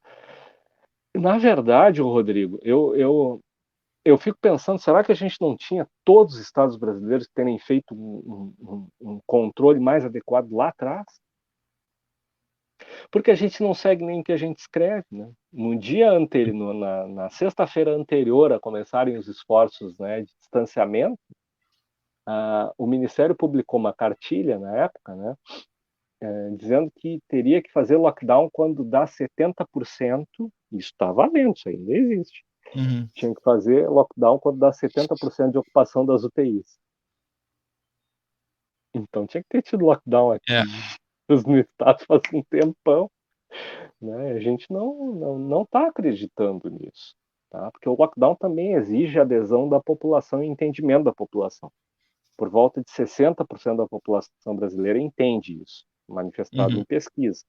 Na verdade, Rodrigo, eu fico pensando, será que a gente não tinha todos os estados brasileiros terem feito um controle mais adequado lá atrás? Porque a gente não segue nem o que a gente escreve, né? No dia anterior, na sexta-feira anterior a começarem os esforços, né, de distanciamento, o Ministério publicou uma cartilha na época, né, dizendo que teria que fazer lockdown quando dá 70%, isso está valendo, isso ainda existe. Tinha que fazer lockdown quando dá 70% de ocupação das UTIs. Então tinha que ter tido lockdown aqui no estado faz um tempão, né? A gente não está acreditando nisso, tá? Porque o lockdown também exige adesão da população e entendimento da população. Por volta de 60% da população brasileira entende isso, manifestado em pesquisa.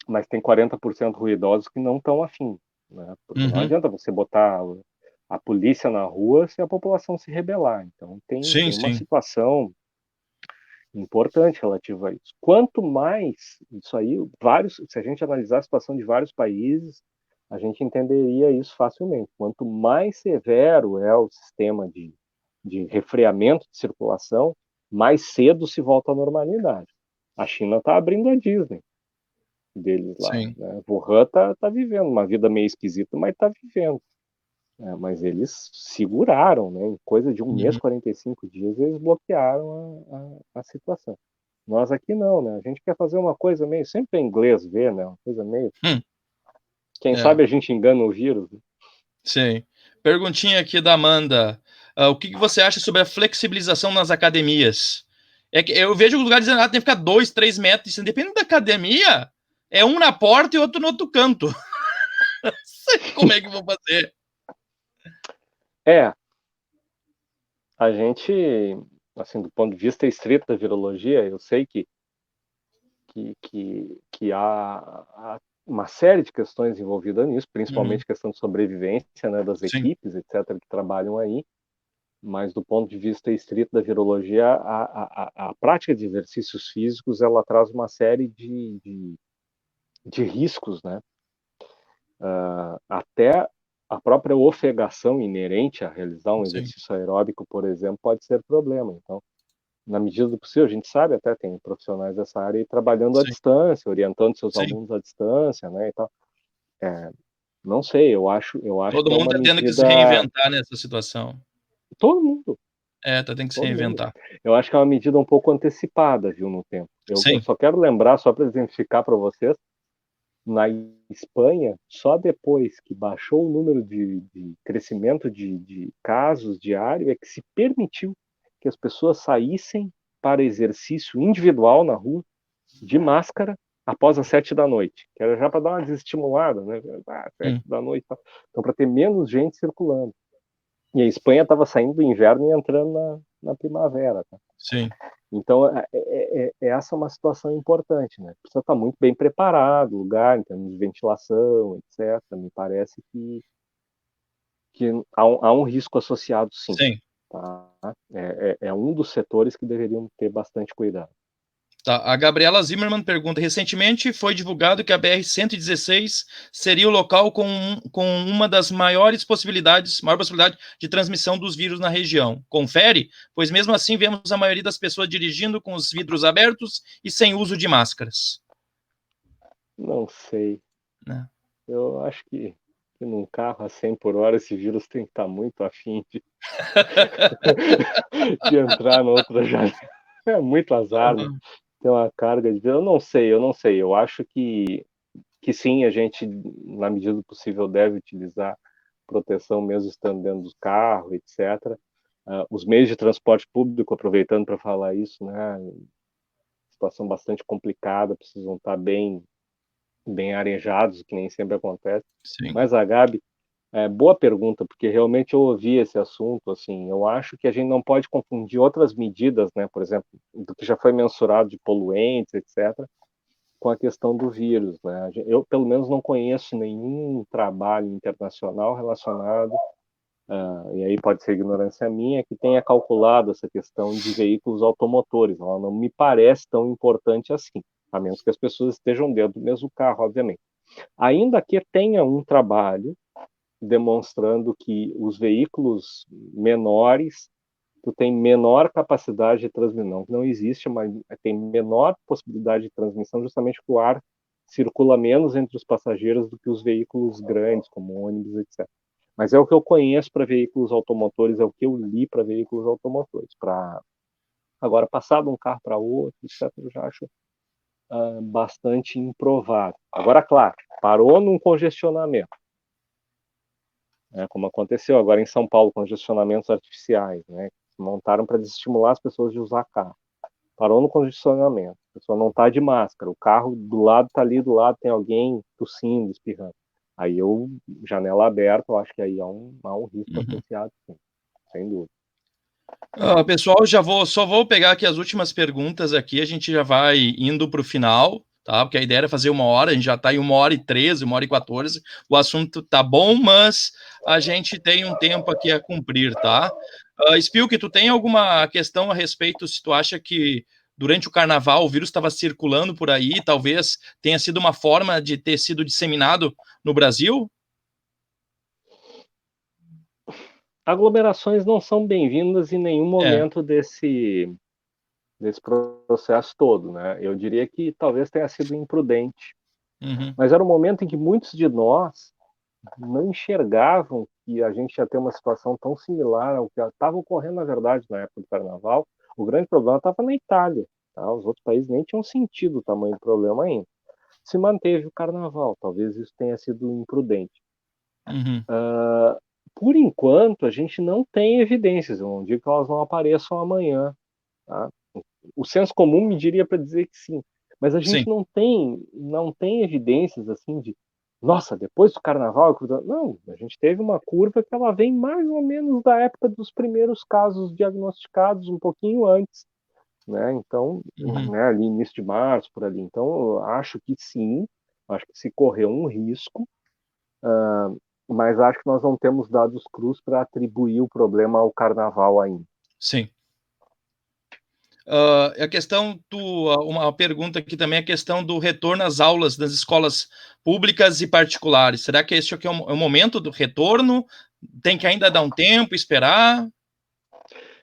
Mas tem 40% ruidosos que não estão afim, né? Porque não adianta você botar a polícia na rua se a população se rebelar. Então tem uma situação importante relativa a isso. Quanto mais isso aí, se a gente analisar a situação de vários países, a gente entenderia isso facilmente. Quanto mais severo é o sistema de refreamento de circulação, mais cedo se volta à normalidade. A China está abrindo a Disney deles lá, né? Wuhan tá vivendo uma vida meio esquisita, mas está vivendo. Mas eles seguraram, né? Em coisa de um mês, 45 dias, eles bloquearam a situação. Nós aqui não, né? A gente quer fazer uma coisa meio... Sempre em inglês ver, né? Uma coisa meio... Quem sabe a gente engana o vírus. Né? Sim. Perguntinha aqui da Amanda. O que você acha sobre a flexibilização nas academias? É que eu vejo os lugares dizendo que tem que ficar 2, 3 metros. Dependendo da academia, É um na porta e outro no outro canto. Não sei como é que eu vou fazer. A gente, assim, do ponto de vista estrito da virologia, eu sei que há uma série de questões envolvidas nisso, principalmente questão de sobrevivência, né, das Sim. equipes, etc., que trabalham aí, mas do ponto de vista estrito da virologia, a prática de exercícios físicos, ela traz uma série de riscos, né? Até a própria ofegação inerente a realizar um Sim. exercício aeróbico, por exemplo, pode ser problema. Então, na medida do possível, a gente sabe, até tem profissionais dessa área aí trabalhando à Sim. distância, orientando seus Sim. alunos à distância, né, e tal. Não sei, eu acho Todo que é mundo uma tá tendo que se medida... reinventar nessa situação. Todo mundo, Tá tendo que se todo mundo. reinventar. Eu acho que é uma medida um pouco antecipada, viu, no tempo. Eu Sim. só quero lembrar, só para exemplificar para vocês, na Espanha, só depois que baixou o número de crescimento de casos diário, é que se permitiu que as pessoas saíssem para exercício individual na rua, de máscara, após as 7 da noite, que era já para dar uma desestimulada, né? 7 da noite, tá? Então, para ter menos gente circulando. E a Espanha estava saindo do inverno e entrando na primavera, tá? Sim. Então, essa é uma situação importante, né? Precisa estar muito bem preparado, o lugar, em termos de ventilação, etc. Me parece que há um risco associado, sim. Sim. Tá? É um dos setores que deveriam ter bastante cuidado. Tá. A Gabriela Zimmermann pergunta: recentemente foi divulgado que a BR-116 seria o local com uma das maior possibilidade de transmissão dos vírus na região. Confere? Pois mesmo assim vemos a maioria das pessoas dirigindo com os vidros abertos e sem uso de máscaras. Não sei. Né? Eu acho que num carro a 100 por hora esse vírus tem que estar muito afim de entrar na outra janela. É muito azar, né? Tem uma carga de vírus. Eu não sei. Eu acho que sim, a gente, na medida do possível, deve utilizar proteção mesmo estando dentro do carro, etc. Os meios de transporte público, aproveitando para falar isso, né? Situação bastante complicada, precisam estar bem arejados, o que nem sempre acontece. Sim. Mas a Gabi, boa pergunta, porque realmente eu ouvi esse assunto, assim, eu acho que a gente não pode confundir outras medidas, né, por exemplo, do que já foi mensurado de poluentes, etc., com a questão do vírus, né? Eu, pelo menos, não conheço nenhum trabalho internacional relacionado, e aí pode ser ignorância minha, que tenha calculado essa questão de veículos automotores. Ela não me parece tão importante assim, a menos que as pessoas estejam dentro do mesmo carro, obviamente. Ainda que tenha um trabalho demonstrando que os veículos menores tu tem menor capacidade de transmissão, não existe, mas tem menor possibilidade de transmissão justamente porque o ar circula menos entre os passageiros do que os veículos grandes, como ônibus, etc. Mas é o que eu conheço para veículos automotores, é o que eu li para veículos automotores. Agora, passar de um carro para outro, etc., eu já acho bastante improvável. Agora, claro, parou num congestionamento, né, como aconteceu agora em São Paulo, congestionamentos artificiais, né, que montaram para desestimular as pessoas de usar carro. Parou no congestionamento, a pessoa não está de máscara, o carro do lado está ali, do lado tem alguém tossindo, espirrando. Aí janela aberta, eu acho que aí há um risco associado, sim, sem dúvida. Pessoal, só vou pegar aqui as últimas perguntas aqui, a gente já vai indo para o final, tá? Porque a ideia era fazer 1 hora, a gente já está em 1h13, 1h14, o assunto tá bom, mas a gente tem um tempo aqui a cumprir, tá? Spilk, tu tem alguma questão a respeito, se tu acha que durante o carnaval o vírus estava circulando por aí, talvez tenha sido uma forma de ter sido disseminado no Brasil? Aglomerações não são bem-vindas em nenhum momento desse processo todo, né? Eu diria que talvez tenha sido imprudente, mas era um momento em que muitos de nós não enxergavam que a gente ia ter uma situação tão similar ao que estava ocorrendo, na verdade, na época do Carnaval. O grande problema estava na Itália, tá? Os outros países nem tinham sentido o tamanho do problema ainda. Se manteve o Carnaval, talvez isso tenha sido imprudente. Por enquanto, a gente não tem evidências, eu não digo que elas não apareçam amanhã, tá? O senso comum me diria para dizer que sim, Mas a gente não tem evidências assim de, nossa, depois do carnaval... Não, a gente teve uma curva que ela vem mais ou menos da época dos primeiros casos diagnosticados, um pouquinho antes, né? Então, né, ali início de março, por ali. Então, eu acho que sim, acho que se correu um risco, mas acho que nós não temos dados crus para atribuir o problema ao carnaval ainda. Sim. A questão uma pergunta aqui também, a questão do retorno às aulas das escolas públicas e particulares. Será que esse aqui é o momento do retorno? Tem que ainda dar um tempo, esperar?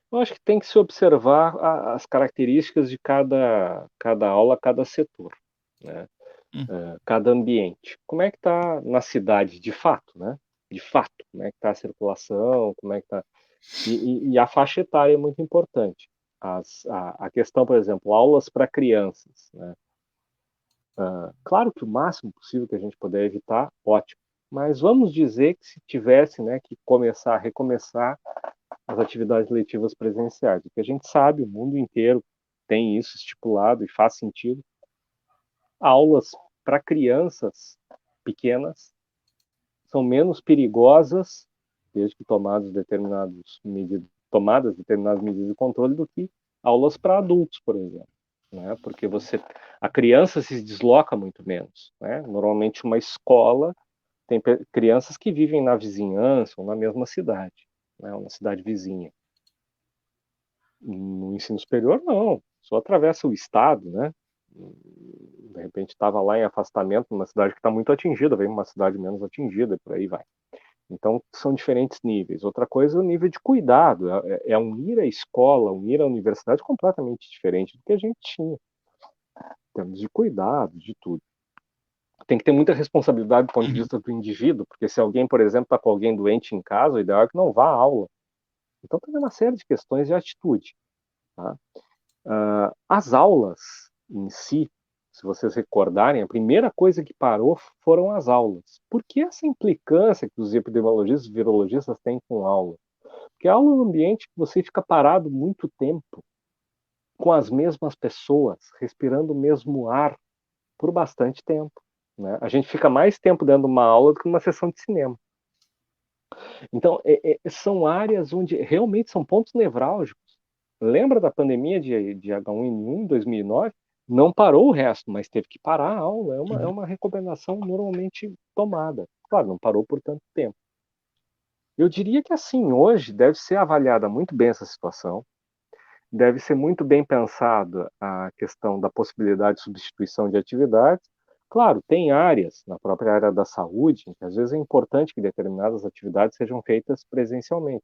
Eu acho que tem que se observar as características de cada aula, cada setor, né? Cada ambiente. Como é que está na cidade, de fato, né? De fato, como é que está a circulação, como é que está... E a faixa etária é muito importante. A questão, por exemplo, aulas para crianças, né? Claro que o máximo possível que a gente puder evitar, ótimo. Mas vamos dizer que se tivesse, né, que recomeçar as atividades letivas presenciais. O que a gente sabe, o mundo inteiro tem isso estipulado e faz sentido. Aulas para crianças pequenas são menos perigosas, desde que tomadas determinadas medidas de controle, do que aulas para adultos, por exemplo, né? Porque a criança se desloca muito menos, né? Normalmente uma escola tem crianças que vivem na vizinhança ou na mesma cidade, né? Ou na cidade vizinha. No ensino superior, não. Só atravessa o estado, né? De repente estava lá em afastamento, numa cidade que está muito atingida, vem uma cidade menos atingida, e por aí vai. Então, são diferentes níveis. Outra coisa é o nível de cuidado. É um ir à escola, um ir à universidade completamente diferente do que a gente tinha. Em termos de cuidado, de tudo. Tem que ter muita responsabilidade do ponto de vista do indivíduo, porque se alguém, por exemplo, está com alguém doente em casa, o ideal é que não vá à aula. Então, tem uma série de questões de atitude. Tá? As aulas em si, se vocês recordarem, a primeira coisa que parou foram as aulas. Por que essa implicância que os epidemiologistas e virologistas têm com aula? Porque a aula é um ambiente que você fica parado muito tempo, com as mesmas pessoas, respirando o mesmo ar, por bastante tempo. Né? A gente fica mais tempo dentro de uma aula do que numa sessão de cinema. Então, são áreas onde realmente são pontos nevrálgicos. Lembra da pandemia de H1N1 em 2009? Não parou o resto, mas teve que parar a aula. É uma recomendação normalmente tomada. Claro, não parou por tanto tempo. Eu diria que, assim, hoje deve ser avaliada muito bem essa situação. Deve ser muito bem pensada a questão da possibilidade de substituição de atividades. Claro, tem áreas, na própria área da saúde, em que às vezes é importante que determinadas atividades sejam feitas presencialmente.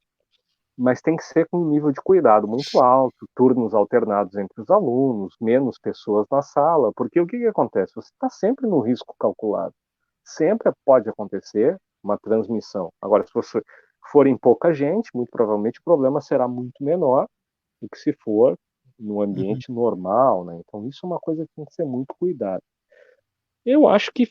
Mas tem que ser com um nível de cuidado muito alto, turnos alternados entre os alunos, menos pessoas na sala, porque o que acontece? Você está sempre no risco calculado. Sempre pode acontecer uma transmissão. Agora, se você for em pouca gente, muito provavelmente o problema será muito menor do que se for no ambiente normal, né? Então, isso é uma coisa que tem que ser muito cuidado. Eu acho que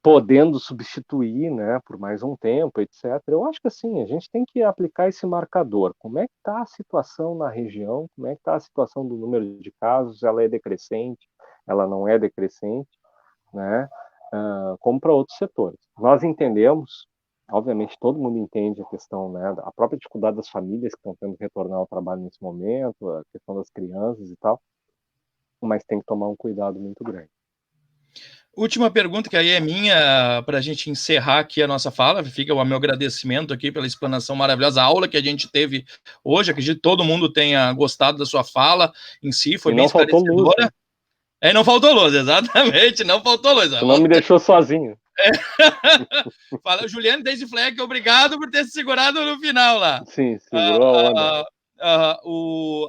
podendo substituir, né, por mais um tempo, etc. Eu acho que assim, a gente tem que aplicar esse marcador. Como é que está a situação na região? Como é que está a situação do número de casos? Ela é decrescente? Ela não é decrescente? Né? Como para outros setores. Nós entendemos, obviamente todo mundo entende a questão, né, a própria dificuldade das famílias que estão tendo que retornar ao trabalho nesse momento, a questão das crianças e tal, mas tem que tomar um cuidado muito grande. Última pergunta, que aí é minha, para a gente encerrar aqui a nossa fala. Fica o meu agradecimento aqui pela explanação maravilhosa, a aula que a gente teve hoje. Acredito que todo mundo tenha gostado da sua fala em si, foi bem esclarecedora. Luz, né? Não faltou luz, exatamente, não faltou luz. Tu não me deixou sozinho. Fala, Juliano desde Fleck, obrigado por ter se segurado no final lá. Sim, segurou a onda.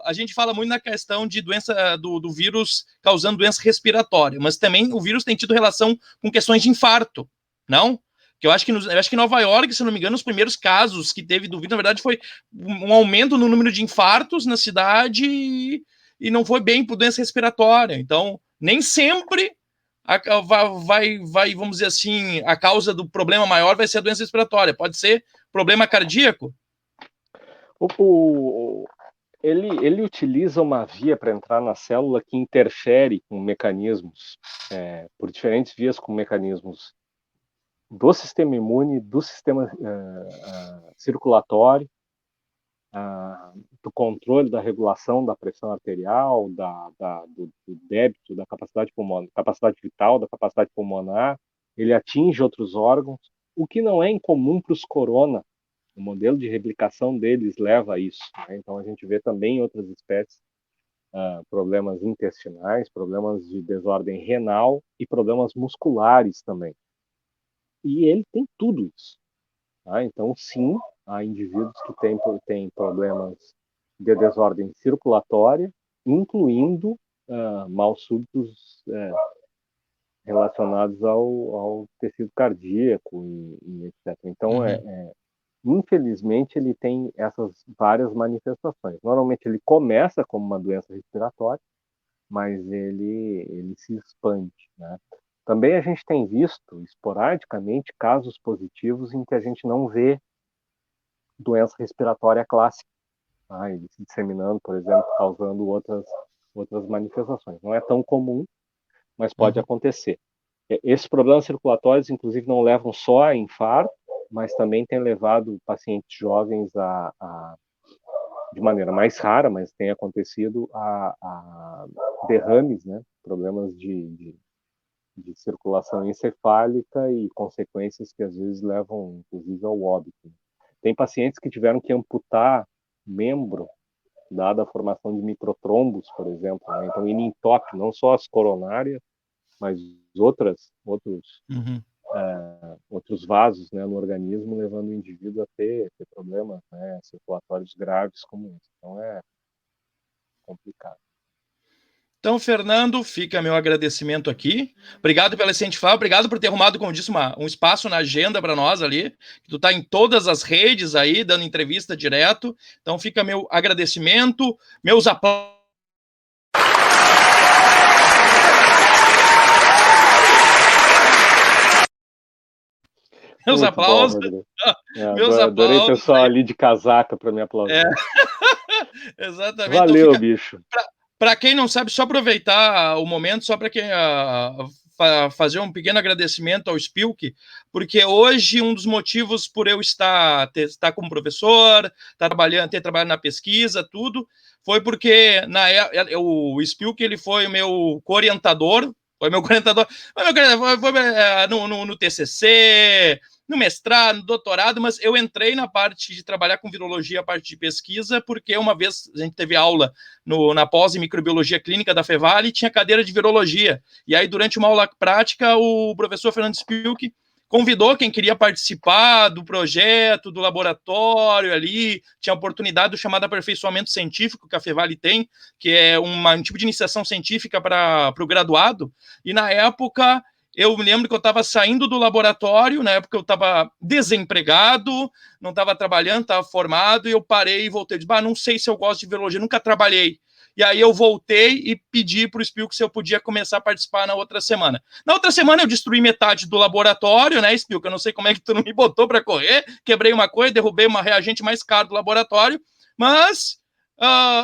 A gente fala muito na questão de doença do vírus causando doença respiratória, mas também o vírus tem tido relação com questões de infarto, não? Que eu acho que em Nova York, se não me engano, os primeiros casos que teve do vírus, na verdade, foi um aumento no número de infartos na cidade e não foi bem por doença respiratória. Então, nem sempre vai, vamos dizer assim, a causa do problema maior vai ser a doença respiratória. Pode ser problema cardíaco? Ele utiliza uma via para entrar na célula que interfere com mecanismos, por diferentes vias com mecanismos do sistema imune, do sistema circulatório, do controle da regulação da pressão arterial, do débito, da capacidade pulmonar, capacidade vital, da capacidade pulmonar. Ele atinge outros órgãos, o que não é incomum para os corona. O modelo de replicação deles leva a isso, né? Então a gente vê também em outras espécies problemas intestinais, problemas de desordem renal e problemas musculares também. E ele tem tudo isso. Tá? Então, sim, há indivíduos que têm problemas de desordem circulatória, incluindo mal súbitos relacionados ao tecido cardíaco e etc. Então, infelizmente, ele tem essas várias manifestações. Normalmente, ele começa como uma doença respiratória, mas ele se expande, né? Também a gente tem visto, esporadicamente, casos positivos em que a gente não vê doença respiratória clássica, tá? Ele se disseminando, por exemplo, causando outras manifestações. Não é tão comum, mas pode acontecer. Esses problemas circulatórios, inclusive, não levam só a infarto, mas também tem levado pacientes jovens de maneira mais rara, mas tem acontecido, a derrames, né? Problemas de circulação encefálica e consequências que às vezes levam, inclusive, ao óbito. Tem pacientes que tiveram que amputar membro, dada a formação de microtrombos, por exemplo, né? Então, inintoque, não só as coronárias, mas outros vasos, né, no organismo, levando o indivíduo a ter problemas, né, circulatórios graves como esse. Então, é complicado. Então, Fernando, fica meu agradecimento aqui. Obrigado pela incentivar, obrigado por ter arrumado, como disse, um espaço na agenda para nós ali. Tu tá em todas as redes aí, dando entrevista direto. Então, fica meu agradecimento, meus aplausos. Meus aplausos. Meus adorei o pessoal ali de casaca para me aplaudir. Exatamente. Valeu, então, bicho. Para quem não sabe, só aproveitar o momento, só para quem fazer um pequeno agradecimento ao Spilk, porque hoje um dos motivos por eu estar como professor, ter trabalhado na pesquisa, tudo, foi porque o Spilk ele foi o meu orientador, foi no TCC, no mestrado, no doutorado, mas eu entrei na parte de trabalhar com virologia, a parte de pesquisa, porque uma vez a gente teve aula na pós em microbiologia clínica da Fevale, tinha cadeira de virologia. E aí, durante uma aula prática, o professor Fernando Spilk convidou quem queria participar do projeto, do laboratório ali, tinha a oportunidade do chamado aperfeiçoamento científico que a Fevale tem, que é um tipo de iniciação científica para o graduado, e na época eu me lembro que eu estava saindo do laboratório, na época eu estava desempregado, não estava trabalhando, estava formado, e eu parei e voltei. Disse, não sei se eu gosto de virologia, nunca trabalhei. E aí eu voltei e pedi para o Spilk se eu podia começar a participar na outra semana. Na outra semana eu destruí metade do laboratório, né, Spilk? Eu não sei como é que tu não me botou para correr, quebrei uma coisa, derrubei uma reagente mais caro do laboratório, mas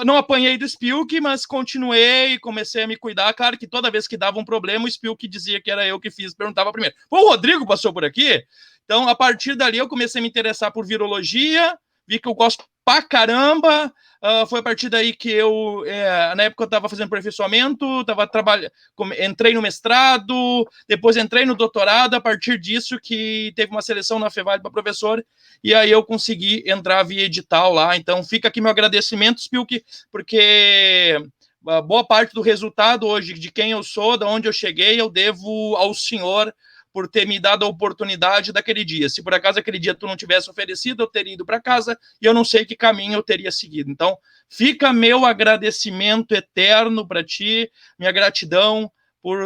não apanhei do Spilk, mas continuei, comecei a me cuidar. Claro que toda vez que dava um problema, o Spilk dizia que era eu que fiz, perguntava primeiro. O Rodrigo passou por aqui? Então, a partir dali, eu comecei a me interessar por virologia, vi que eu gosto pra caramba. Foi a partir daí que na época eu estava fazendo aperfeiçoamento, entrei no mestrado, depois entrei no doutorado, a partir disso que teve uma seleção na Fevale para professor, e aí eu consegui entrar via edital lá. Então fica aqui meu agradecimento, Spilk, porque boa parte do resultado hoje, de quem eu sou, de onde eu cheguei, eu devo ao senhor por ter me dado a oportunidade daquele dia. Se por acaso aquele dia tu não tivesse oferecido, eu teria ido para casa e eu não sei que caminho eu teria seguido. Então, fica meu agradecimento eterno para ti, minha gratidão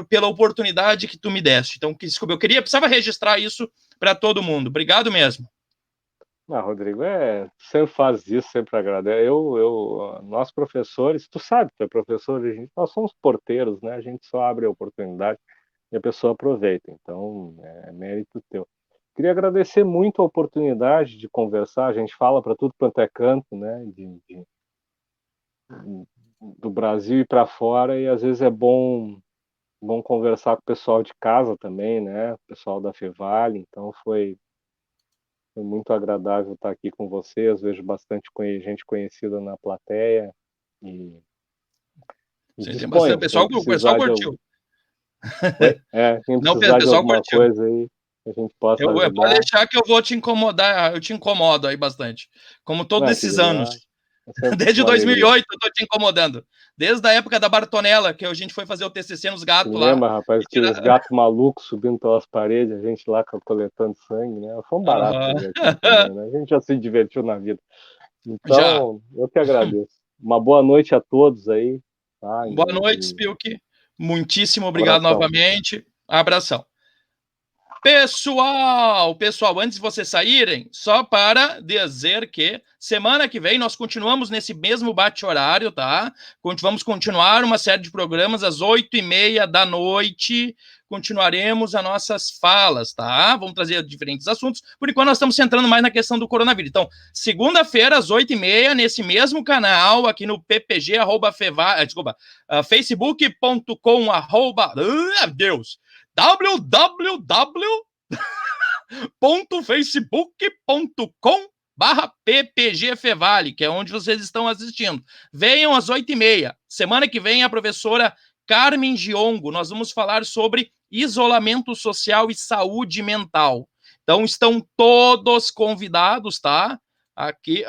pela oportunidade que tu me deste. Então, desculpa, precisava registrar isso para todo mundo. Obrigado mesmo. Rodrigo, sempre faz isso, sempre agradece. Nós professores, tu sabe, tu é professor, nós somos porteiros, né? A gente só abre a oportunidade e a pessoa aproveita. Então, é mérito teu. Queria agradecer muito a oportunidade de conversar. A gente fala para tudo quanto é canto, né? do Brasil e para fora, e às vezes é bom conversar com o pessoal de casa também, né? O pessoal da Fevale. Então foi muito agradável estar aqui com vocês. Vejo bastante gente conhecida na plateia e Sim, tem bastante. disponham, quem O pessoal precisar de algum... curtiu. quem Não, o precisar de pessoal alguma curtiu. coisa aí, a gente possa Pode ajudar. deixar que eu vou te incomodar, eu te incomodo aí bastante. Como todos esses anos. Desde 2008 eu tô te incomodando. Desde a época da Bartonella, que a gente foi fazer o TCC nos gatos lá. Lembra, rapaz, que os gatos malucos subindo pelas paredes, a gente lá coletando sangue, né? Foi um barato fazer aquilo também, né? A gente já se divertiu na vida. Já. Então, eu que agradeço. Uma boa noite a todos aí. Tá? Boa noite, Spilk. Muitíssimo obrigado Abração. novamente. Abração. Pessoal, antes de vocês saírem, só para dizer que semana que vem nós continuamos nesse mesmo bate-horário, tá? Vamos continuar uma série de programas às 8h30 da noite. Continuaremos as nossas falas, tá? Vamos trazer diferentes assuntos. Por enquanto, nós estamos centrando mais na questão do coronavírus. Então, segunda-feira, às 8h30, nesse mesmo canal, aqui no ppg, facebook.com, www.facebook.com/ppgfevale, que é onde vocês estão assistindo. Venham às 8h30. Semana que vem a professora Carmen Giongo, nós vamos falar sobre isolamento social e saúde mental. Então estão todos convidados, tá? Aqui,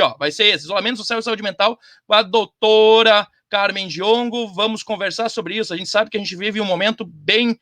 ó, vai ser esse, isolamento social e saúde mental, com a doutora Carmen Giongo. Vamos conversar sobre isso. A gente sabe que a gente vive um momento bem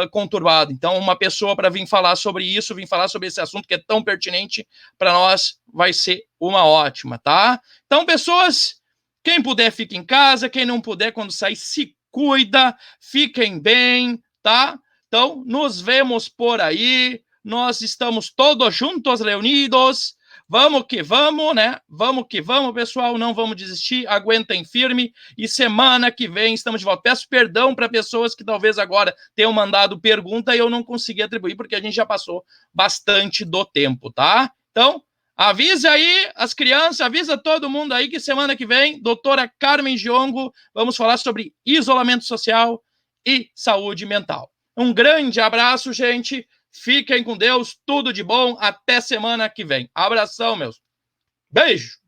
conturbado. Então, uma pessoa para vir falar sobre isso, vir falar sobre esse assunto que é tão pertinente para nós, vai ser uma ótima, tá? Então, pessoas, quem puder, fica em casa. Quem não puder, quando sair, se cuida. Fiquem bem, tá? Então, nos vemos por aí. Nós estamos todos juntos, reunidos. Vamos que vamos, né? Vamos que vamos, pessoal. Não vamos desistir. Aguentem firme. E semana que vem estamos de volta. Peço perdão para pessoas que talvez agora tenham mandado pergunta e eu não consegui atribuir, porque a gente já passou bastante do tempo, tá? Então, avise aí as crianças, avisa todo mundo aí que semana que vem, doutora Carmen Giongo, vamos falar sobre isolamento social e saúde mental. Um grande abraço, gente. Fiquem com Deus, tudo de bom, até semana que vem. Abração, meus. Beijo!